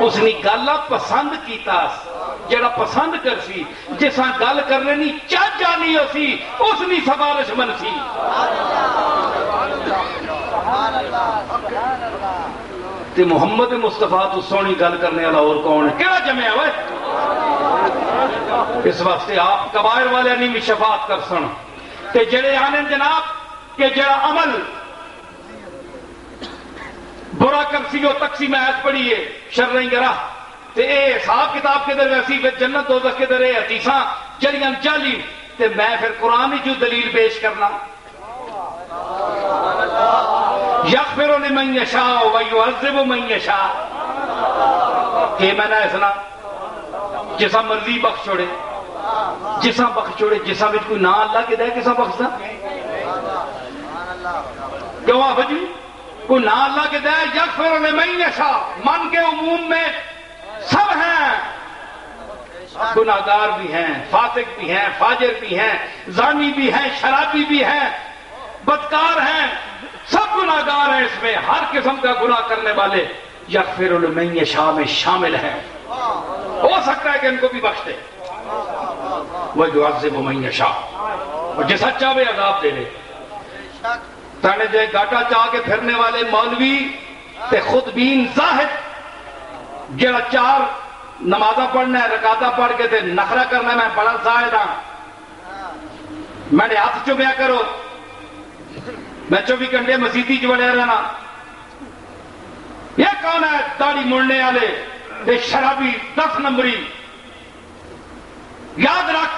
اس نی گل پسند کیتا جڑا پسند کرسی جساں گل کرنے نی چاہ جانی ہوسی اس نی سفارش منسی. تے محمد مصطفیٰ تو سونی گل کرنے والا اور کون ہے کیڑا جمع ہوئے؟ اس واسطے آپ کبائر والے نہیں بھی شفاعت کر سن تے جڑے آنے جناب کہ جڑا عمل برا کرسی ہو تقسیم آیت پڑھیے شرعی گرہ تے اے حساب کتاب کے در ویسی پھر جنت دوزخ کے در اے حدیثاں جڑیاں چالی تے میں پھر قرآن جو دلیل پیش کرنا یغفر لمن یشاء ویعذب من یشاء کہ میں نے سنا جسا مرضی بخش چھوڑے جسا بخش چھوڑے جسا بچ کوئی نہ اللہ کے دے کسا بخشتا کیوں آپ جی کوئی نہ اللہ کے دے یغفر لمن یشاء من کے عموم میں سب ہیں گناہگار بھی ہیں فاسق بھی ہیں فاجر بھی ہیں زانی بھی ہیں شرابی بھی ہیں بدکار ہیں سب گناہگار ہیں اس میں ہر قسم کا گناہ کرنے والے یغفر لمن یشاء میں شامل ہیں ہو سکتا ہے کہ ان کو بھی بخش دے وَيُعَذِّبُ مَن يَشَاءُ اور جیسا چاہے عذاب دے لے. تانے جائے گاٹا چاہ کے پھرنے والے مولوی تے خود بین زاہد جڑا چار نمازہ پڑھنا ہے رکعتہ پڑھ کے تے نخرہ کرنا ہے میں بڑا زاہد ہاں میں نے ہاتھ چومیا کرو میں 24 گھنٹے مسیتی چوڑے رہنا. یہ کون ہے داڑھی مڑنے والے تے شرابی 10 نمبری؟ یاد رکھ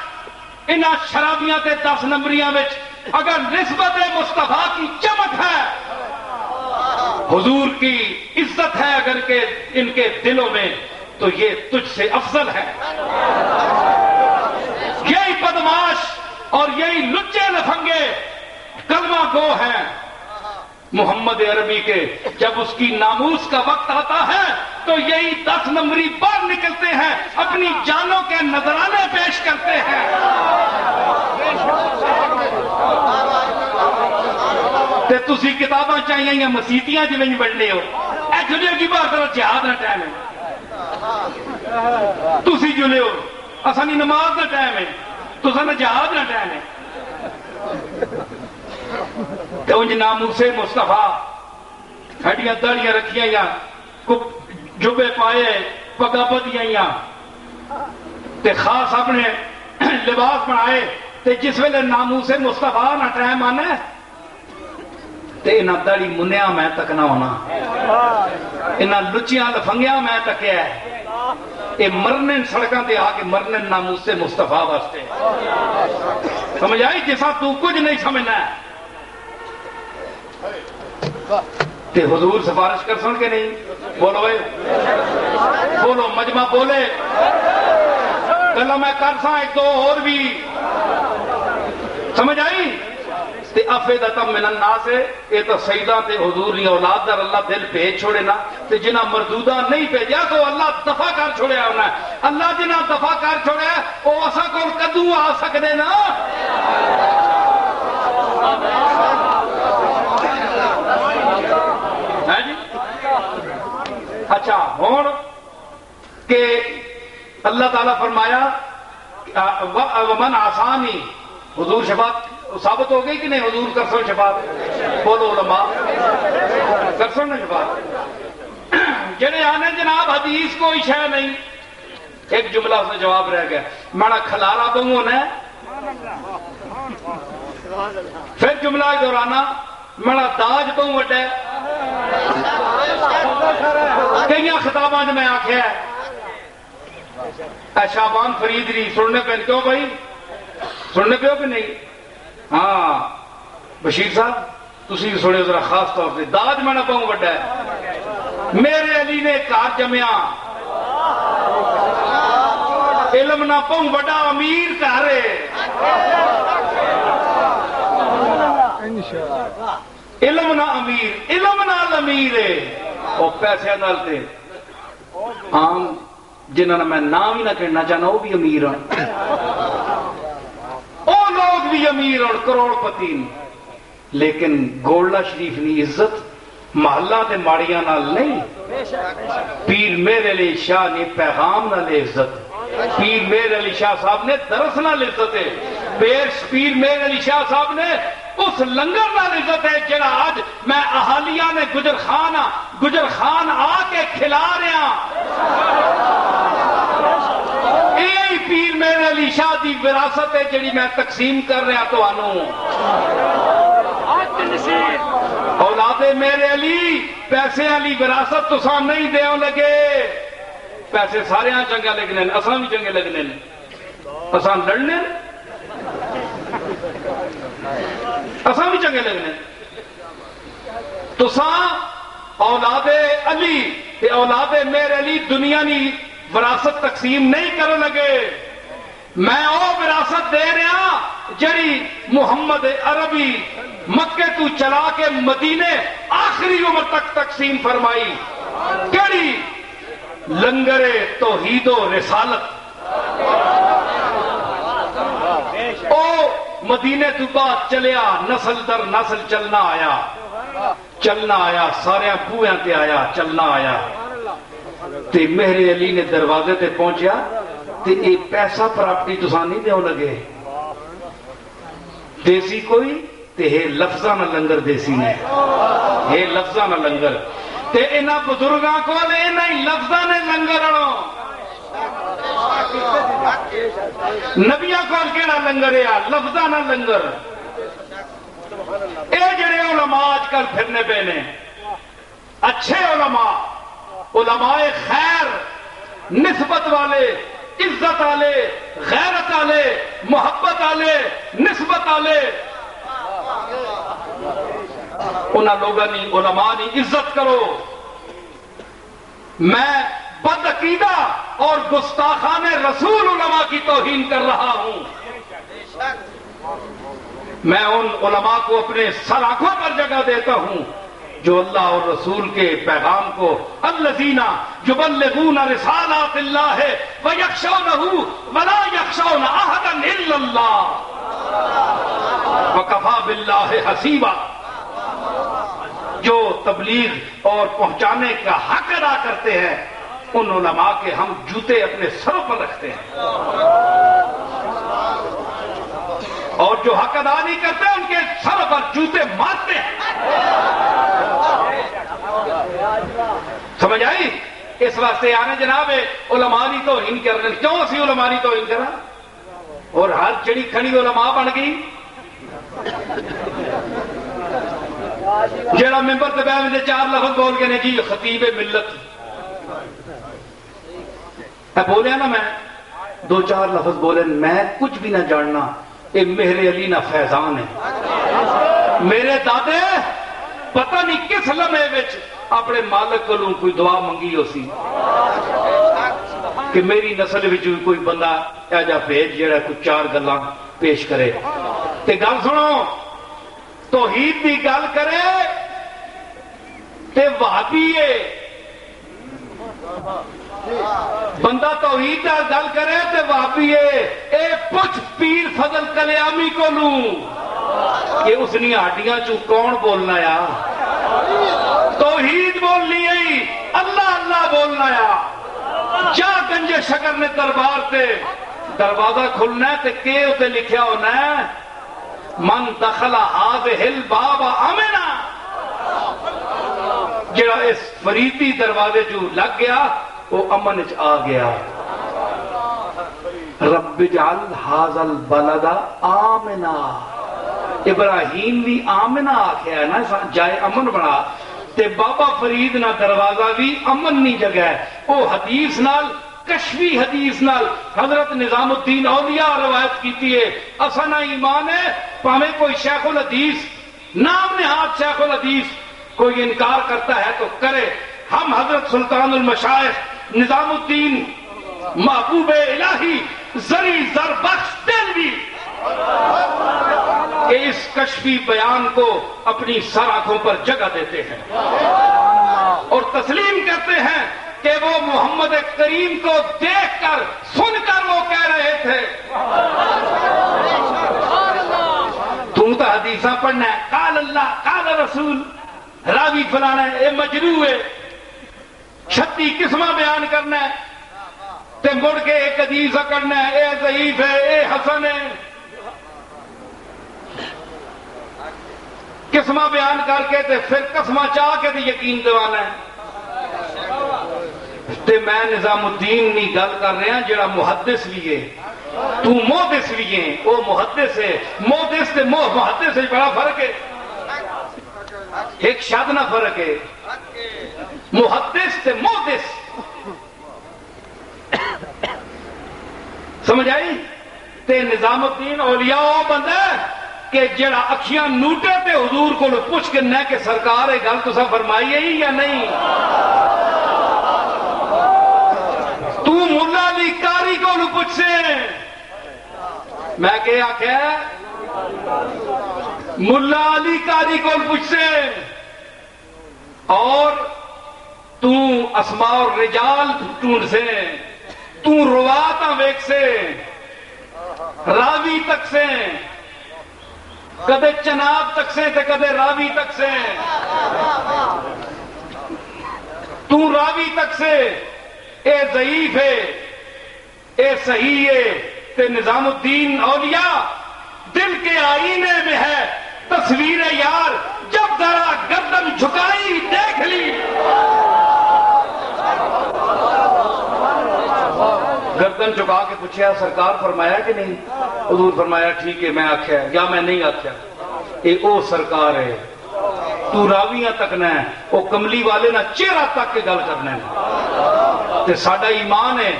انہاں شرابیاں تے 10 نمبریاں وچ اگر نسبت مصطفیٰ کی چمک ہے حضور کی عزت ہے اگر کہ ان کے دلوں میں تو یہ تجھ سے افضل ہے. یہی بدماش اور یہی لچے لفنگے کلمہ گو ہیں محمد عربی کے جب اس کی ناموس کا وقت آتا ہے تو یہی 10 نمبری باہر نکلتے ہیں اپنی جانوں کے نذرانے پیش کرتے ہیں. تے تسی کتاباں چاہیے یا مسیتیاں جو نہیں بڑھنے ہو اے جلے کی بات کرو جہاد نہ ٹائم ہے تسی جلے ہو اسانی نماز نہ ٹائم ہے تساں جہاد نہ ٹائم ہے. کہ انج ناموس مصطفیٰ ہڈیاں داڑیاں رکھیاں یا جبے پائے پگا بدیاں یا تے خاص اپنے لباس بنائے تے جس ویلے ناموس مصطفیٰ نہ ٹائم آنا تے انہاں داڑی منیا میں تکنا ہونا انہاں لچیاں لفنگیاں میں تکیا ہے اے مرنے سڑکاں تے آ کے مرنے ناموس مصطفیٰ واسطے سمجھ آئی جیسا تو کچھ نہیں سمجھنا ہے تے حضور سفارش کر سن کے نہیں بولو بولو مجمع بولے گلا میں کر سا ایک دو اور بھی سمجھ آئی تے افیدتا من الناس یہ تو سیدہ تے حضور نہیں اولاد در اللہ دل بھیج چھوڑے نا تے جنہ مردودہ نہیں بھیجا تو اللہ دفع کر چھوڑے ہونا ہے. اللہ جنہ دفع کر چھوڑے وہ اسا کو کدو آ سکتے نا ہے جی. اچھا ہون کہ اللہ تعالیٰ فرمایا ومن آسانی حضور شفاعت ثابت ہو گئی کہ نہیں حضور کرسن شفاعت بولو علماء کرسن شفاعت جڑے آنے جناب حدیث کوئی شے نہیں. ایک جملہ اس نے جواب رہ گیا ماڑا کھلارا بہو ہونا ہے. پھر جملہ دہرانا ماڑا داج بہو وڈا ہے. کئی خطاباں میں آخیا شابان فرید نہیں سننے پہ. کیوں بھائی سننے پہ ہو کہ نہیں؟ ہاں بشیر صاحب تسی سنو ذرا خاص طور سے. داج ماڑا بہو وڈا ہے. میرے علی نے کار جمیا علم نہ پاؤں بڑا امیر کارے. علم نہ امیر علم نال امیر ہے. وہ پیسے نال تے عام جنہوں نے میں نام ہی نہ کہنا چاہنا وہ بھی امیر ہیں. وہ لوگ بھی امیر ہیں کروڑ پتی. لیکن گولڈا شریف نی عزت محلہ تے ماڑیاں نال نہیں. پیر میرے علی شاہ نے پیغام نال عزت. پیر میر علی شاہ صاحب نے درس نال عزت ہے. پیر میر علی شاہ صاحب نے اس لنگر نال عزت ہے جڑا آج میں اہالیہ نے گجر خان آ کے کھلا رہا. یہی پیر میر علی شاہ دی وراثت ہے جڑی میں تقسیم کر رہا تانوں. اولاد میرے علی پیسے علی وراثت تساں نہیں دیو لگے. پیسے سارے چنگے لگنے اساں بھی چنگے لگنے اساں لڑنے اساں بھی چنگے لگنے. تساں اولاد علی تے اولاد میرے علی دنیا نی وراثت تقسیم نہیں کر لگے. میں او وراثت دے رہا جڑی محمد عربی مکے تو چلا کے مدینے آخری عمر تک تقسیم فرمائی. کیڑی؟ لنگر توحید و رسالت. او مدینے تو بعد چلیا نسل در نسل چلنا آیا سارے بویاں تے آیا چلنا آیا. تے میرے علی نے دروازے تے پہنچیا تے اے پیسہ پراپرٹی تساں نہیں دیو لگے. دیسی کوئی تے ہے لفظاں نہ لنگر دیسی نے ہے لفظاں نہ لنگر. تے انہاں بزرگاں کول انہاں ہی لفظاں نے لنگر اڑو. نبیاں کول کیڑا لنگر ہے لفظاں نہ لنگر. اے جڑے علماء آج کل پھرنے پے نے اچھے علماء خیر نسبت والے عزت والے غیرت والے محبت والے نسبت والے انہاں لوگوں نے علماء کی عزت کرو. میں بد عقیدہ اور گستاخان رسول علماء کی توہین کر رہا ہوں. میں ان علماء کو اپنے سر آنکھوں پر جگہ دیتا ہوں جو اللہ اور رسول کے پیغام کو الذین یبلغون رسالات اللہ ویخشونہ ولا یخشون احدا الا اللہ وکفی باللہ حسیبا. جو تبلیغ اور پہنچانے کا حق ادا کرتے ہیں ان علماء کے ہم جوتے اپنے سروں پر رکھتے ہیں. اور جو حق ادا نہیں کرتے ان کے سر پر جوتے مارتے ہیں. سمجھ آئی؟ اس واسطے آنے جناب علماء نہیں توہین کر رہے. کیوں اسی علماء نہیں توہین کرا اور ہر چڑی کھڑی علماء بن گئی. جیڑا ممبر تے بیٹھ کے 4 لفظ بول کے نے جی خطیب ملت بولیا نا. میں 2-4 لفظ بولے میں کچھ بھی نہ جاننا. یہ میرے علی نہ فیضان ہے. میرے دادے پتہ نہیں کس لمحے وچ اپنے مالک کو کوئی دعا منگی ہو سی کہ میری نسل وچ کوئی بندہ ایجا بھیج جڑا کوئی 4 گلاں پیش کرے. تے گل سنو توحید دی گل کرے تے وہابی ہے. بندہ توحید دا گل کرے تے وہابی ہے. اے پوچھ پیر فضل کلیامی کو لوں کہ اس نے ہڈیاں چوں کون بولنا یا توحید بولنی ہے اللہ اللہ بولنا یا. جا گنجے شکر نے دربار تے دروازہ کھلنا ہے تے کہ تے لکھیا ہونا ہے من دخل هذه الباب امنا. جڑا اس فریدی دروازے جو لگ گیا وہ امن چ آ گیا. رب اجعل ھذا البلد آمنا. ابراہیم بھی آمنا آکھیا ہے نا, جائے امن بنا. تے بابا فرید نہ دروازہ بھی امن نہیں جگہ ہے. وہ حدیث نال, کشفی حدیث نال حضرت نظام الدین اولیاء روایت کیتی ہے. اساں ایمان ہے پاویں کوئی شیخ الحدیث نام نہاد شیخ الحدیث کوئی انکار کرتا ہے تو کرے, ہم حضرت سلطان المشائخ نظام الدین محبوب الہی زری زر بخش دلوی کہ اس کشفی بیان کو اپنی سر آنکھوں پر جگہ دیتے ہیں اور تسلیم کرتے ہیں کہ وہ محمد کریم کو دیکھ کر سن کر وہ کہہ رہے تھے. تم تو حدیثاں پڑھنا ہے, قال اللہ قال رسول, راوی فلانا ہے, اے مجروح ہے, 36 قسمہ بیان کرنا ہے تے مڑ کے ایک حدیث کرنا ہے, اے ضعیف ہے, اے حسن ہے. قسمہ بیان کر کے تے پھر قسمہ چاہ کے تے یقین دیوانا ہے. تے میں نظام الدین نہیں گل کر رہا جڑا محدث بھی ہے, تو محدث بھی ہے, وہ محدث ہے. محدث تے محدث سے بڑا فرق ہے, ایک شاد نہ فرق ہے. محدث تے محدث سمجھ آئی. تے نظام الدین اولیاء وہ بندہ کہ جڑا اکھیاں نوٹے تے حضور کو پوچھ کے نہ کہ سرکار یہ گل تسا فرمائی ہے یا نہیں. تو ملا علی کاری کو پوچھ سے, میں کہ آخیا ملا علی کاری کو پوچھ سے, اور تو اسماء الرجال ٹونڈ سے, تو رواتا ویک سے, راوی تک سے, کدے چناب تک سے تے کدے راوی تک سے, تو راوی تک سے, اے ضعیف ہے, اے صحیح ہے. تے نظام الدین اولیاء دل کے آئینے میں ہے تصویر یار, جب ذرا گردن جھکائی دیکھ لی. گردن چکا کے پوچھا سرکار فرمایا کہ نہیں؟ حضور فرمایا ٹھیک ہے میں آخیا یا میں نہیں آخیا. یہ او سرکار ہے, تو راویاں تک نہ ہے, وہ کملی والے نہ چہرہ تک کے گل کرنا ہے. تے ساڈا ایمان ہے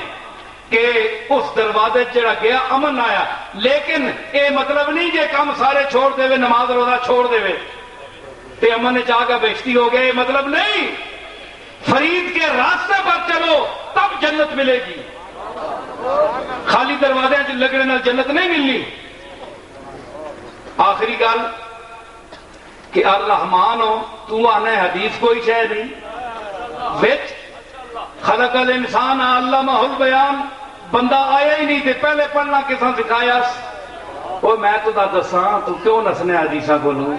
کہ اس دروازے جڑا گیا امن آیا, لیکن اے مطلب نہیں جے کام سارے چھوڑ دے وے, نماز روزہ چھوڑ دے وے تے امن جا کے بہشتی ہو گئے, یہ مطلب نہیں. فرید کے راستے پر چلو تب جنت ملے گی, خالی دروازے لگنے نال جنت نہیں ملنی. آخری گل کہ الرحمان ہو, تو آنا حدیث کوئی شے نہیں وچ خلق الانسان علمہ البیان, بندہ آیا ہی نہیں تے پہلے پڑھنا کساں سکھایا. وہ میں تو دساں تو کیوں نسنے حدیثاں کولوں.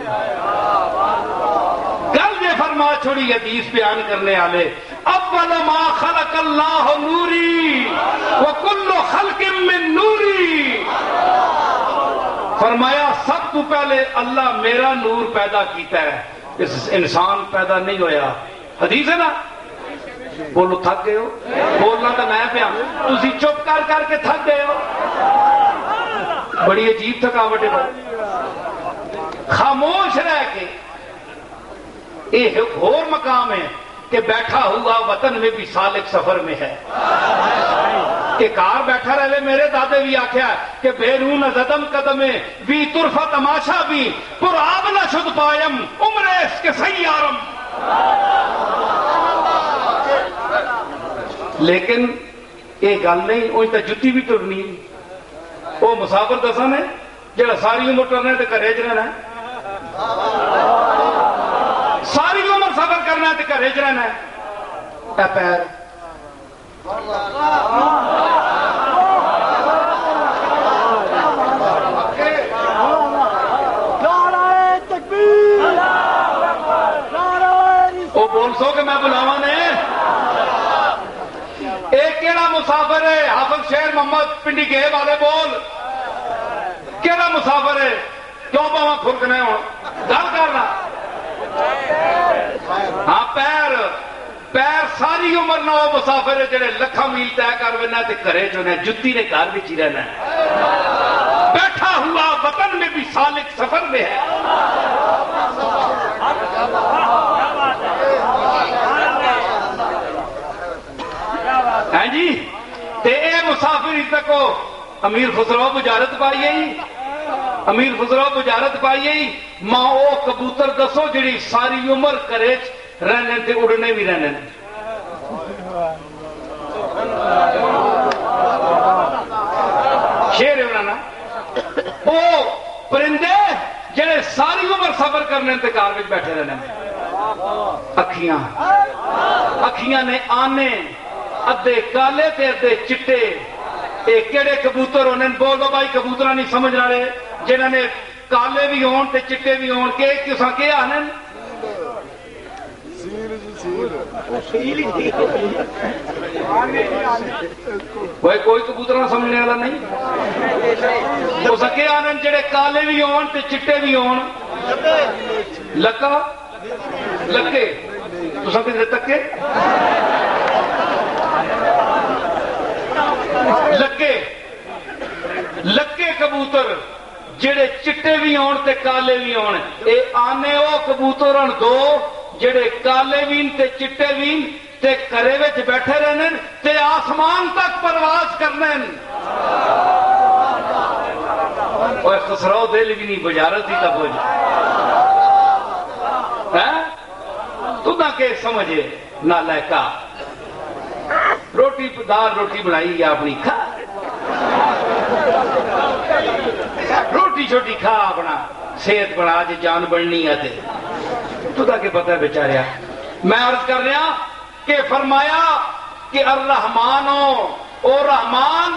گل یہ فرما چھوڑی حدیث بیان کرنے والے, اول ما خلق اللہ نوری وکل خلق من نوری. فرمایا سب تو پہلے اللہ میرا نور پیدا کیتا ہے, اس انسان پیدا نہیں ہویا. حدیث ہے نا. بولو تھک گئے ہو, بولنا تو میں پیا, تسی چپ کر کر کے تھک گئے ہو. بڑی عجیب تھکاوٹ ہے. خاموش رہ کے یہ اور مقام ہے کہ بیٹھا ہوا وطن میں بھی سالک سفر میں ہے. کہ کار بیٹھا رہے, میرے دادے بھی آخیا کہ بیرون زدم قدمے بھی طرفہ تماشا بھی پر آب نہ شد پایم عمر اس کے سیارم. لیکن یہ گل نہیں, ان تو جتی بھی ٹرنی. وہ مسافر دسا نے جڑا ساری عمر ٹرنا تو گھر چ رہنا, ساری عمر سفر کرنا تو گھر چ رہنا. اے پیر وہ بول سو کہ میں بلاوا نے. ایک کیڑا مسافر ہے, حافظ شیر محمد پنڈی گئے والے بول, کیڑا مسافر ہے, کیوں پاوا کھرکنے ہو گل کرنا. ہاں پیر ساری عمر نہ وہ مسافر ہے جڑے لکھاں میل طے کر بنا تے گھرے جو نے جتی نے گھر وچ ہی رہنا ہے، بیٹھا ہوا وطن میں بھی سالک سفر میں ہے۔ ہاں جی تے اے مسافر ہی تک امیر خسرو بجارت پائی ہے، امیر خسرو بجارت پائی ہے ماں او کبوتر دسو جڑی ساری عمر کرے رہنے تے اڑنے بھی رہنے۔ شیر ہے انہاں نا او پرندے جڑے ساری عمر سفر کرنے تے کار وچ بیٹھے رہنے۔ اکھیاں نے آنے ادھے کالے تے ادھے چٹے، اے کیڑے کبوتر ہونے؟ بولو بھائی کبوترہ نہیں سمجھ رہے جنہاں نے کالے بھی ہون تے چٹے بھی ہون کے کساں کے آنے؟ کوئی کبوتر نہ سمجھنے والا نہیں؟ تو سکے آنے جڑے کالے بھی ہون تے چٹے بھی ہون، لکا لکے تو سمجھے تکے لکے کبوتر جڑے چٹے بھی ہون تے کالے بھی ہون، اے آنے او کبوترن دو جڑے کالے بھی تے چٹے بھی تے کرے وچ بیٹھے رہنے تے آسمان تک پرواز کرنے۔ اوے خسرو دل بھی نہیں بجارت ہی تب ہو جائے تو نہ کہ سمجھے نہ لہکا روٹی دال روٹی بنائی یا اپنی کھا روٹی چھوٹی کھا اپنا صحت بنا جی جان بننی ہے تو تاکہ پتہ ہے بیچاریا۔ میں عرض کر رہا کہ فرمایا کہ الرحمن او رحمان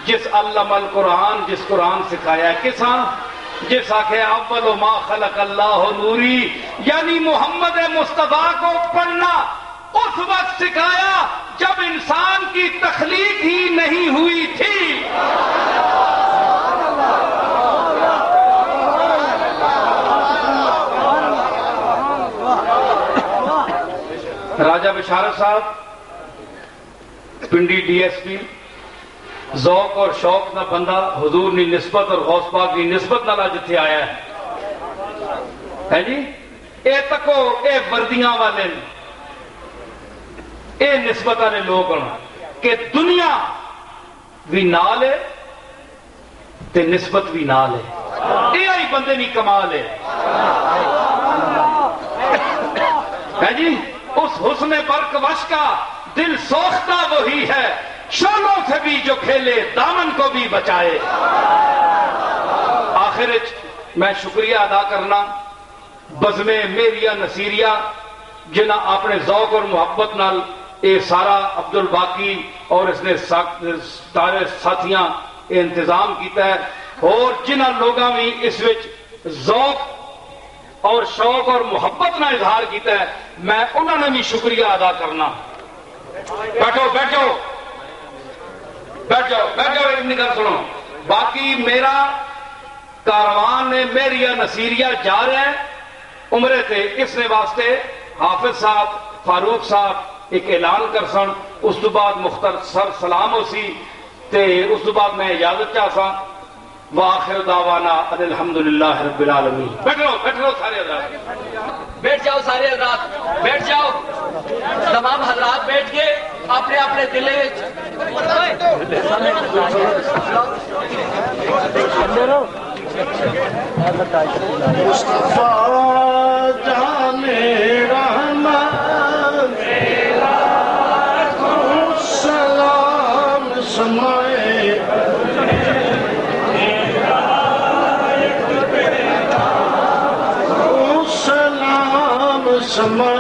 جس علم القرآن جس قرآن سکھایا کساں جس آخے اول ما خلق اللہ نوری یعنی محمد مصطفیٰ کو پڑھنا اس وقت سکھایا جب انسان کی تخلیق ہی نہیں ہوئی تھی۔ راجہ بشارت صاحب پنڈی ڈی ایس پی ذوق اور شوق نہ بندہ حضور نے نسبت اور غوث پاک کی نسبت نہ جتھے آیا ہے جی اے تکو اے وردیاں والے اے نسبت والے لوگ کہ دنیا بھی نال ہے تے نسبت بھی نال ہے، یہ ہی بندے نہیں کمال ہے جی۔ اس حسن برق وش کا دل سوختہ وہی ہے، شولوں سے بھی جو کھیلے دامن کو بھی بچائے۔ آخر میں شکریہ ادا کرنا بزم میریہ نصیریہ جنہ اپنے ذوق اور محبت نال اے سارا عبد الباقی اور اس نے سارے ساتھیاں انتظام کیتا ہے اور جنہ لوگاں بھی اس وچ ذوق اور شوق اور محبت نہ اظہار کیتا ہے میں انہوں نے بھی شکریہ ادا کرنا۔ بیٹھو بیٹھو بیٹھ جاؤ بیٹھ جاؤ ایک نگاہ سنو۔ باقی میرا کاروان نے میریہ نصیریہ جا رہے ہیں عمرے تے، اس نے واسطے حافظ صاحب فاروق صاحب ایک اعلان کر سن، اس تو بعد مختصر سلام ہو سی تے اس تو بعد میں اجازت چاہ سا۔ وآخر دعوانا ان الحمدللہ رب العالمین۔ بیٹھ لو سارے حضرات، بیٹھ جاؤ سارے حضرات بیٹھ جاؤ، تمام حضرات بیٹھ کے اپنے اپنے دل مصطفیٰ جان رحمت سلام سمائے سلام سمائے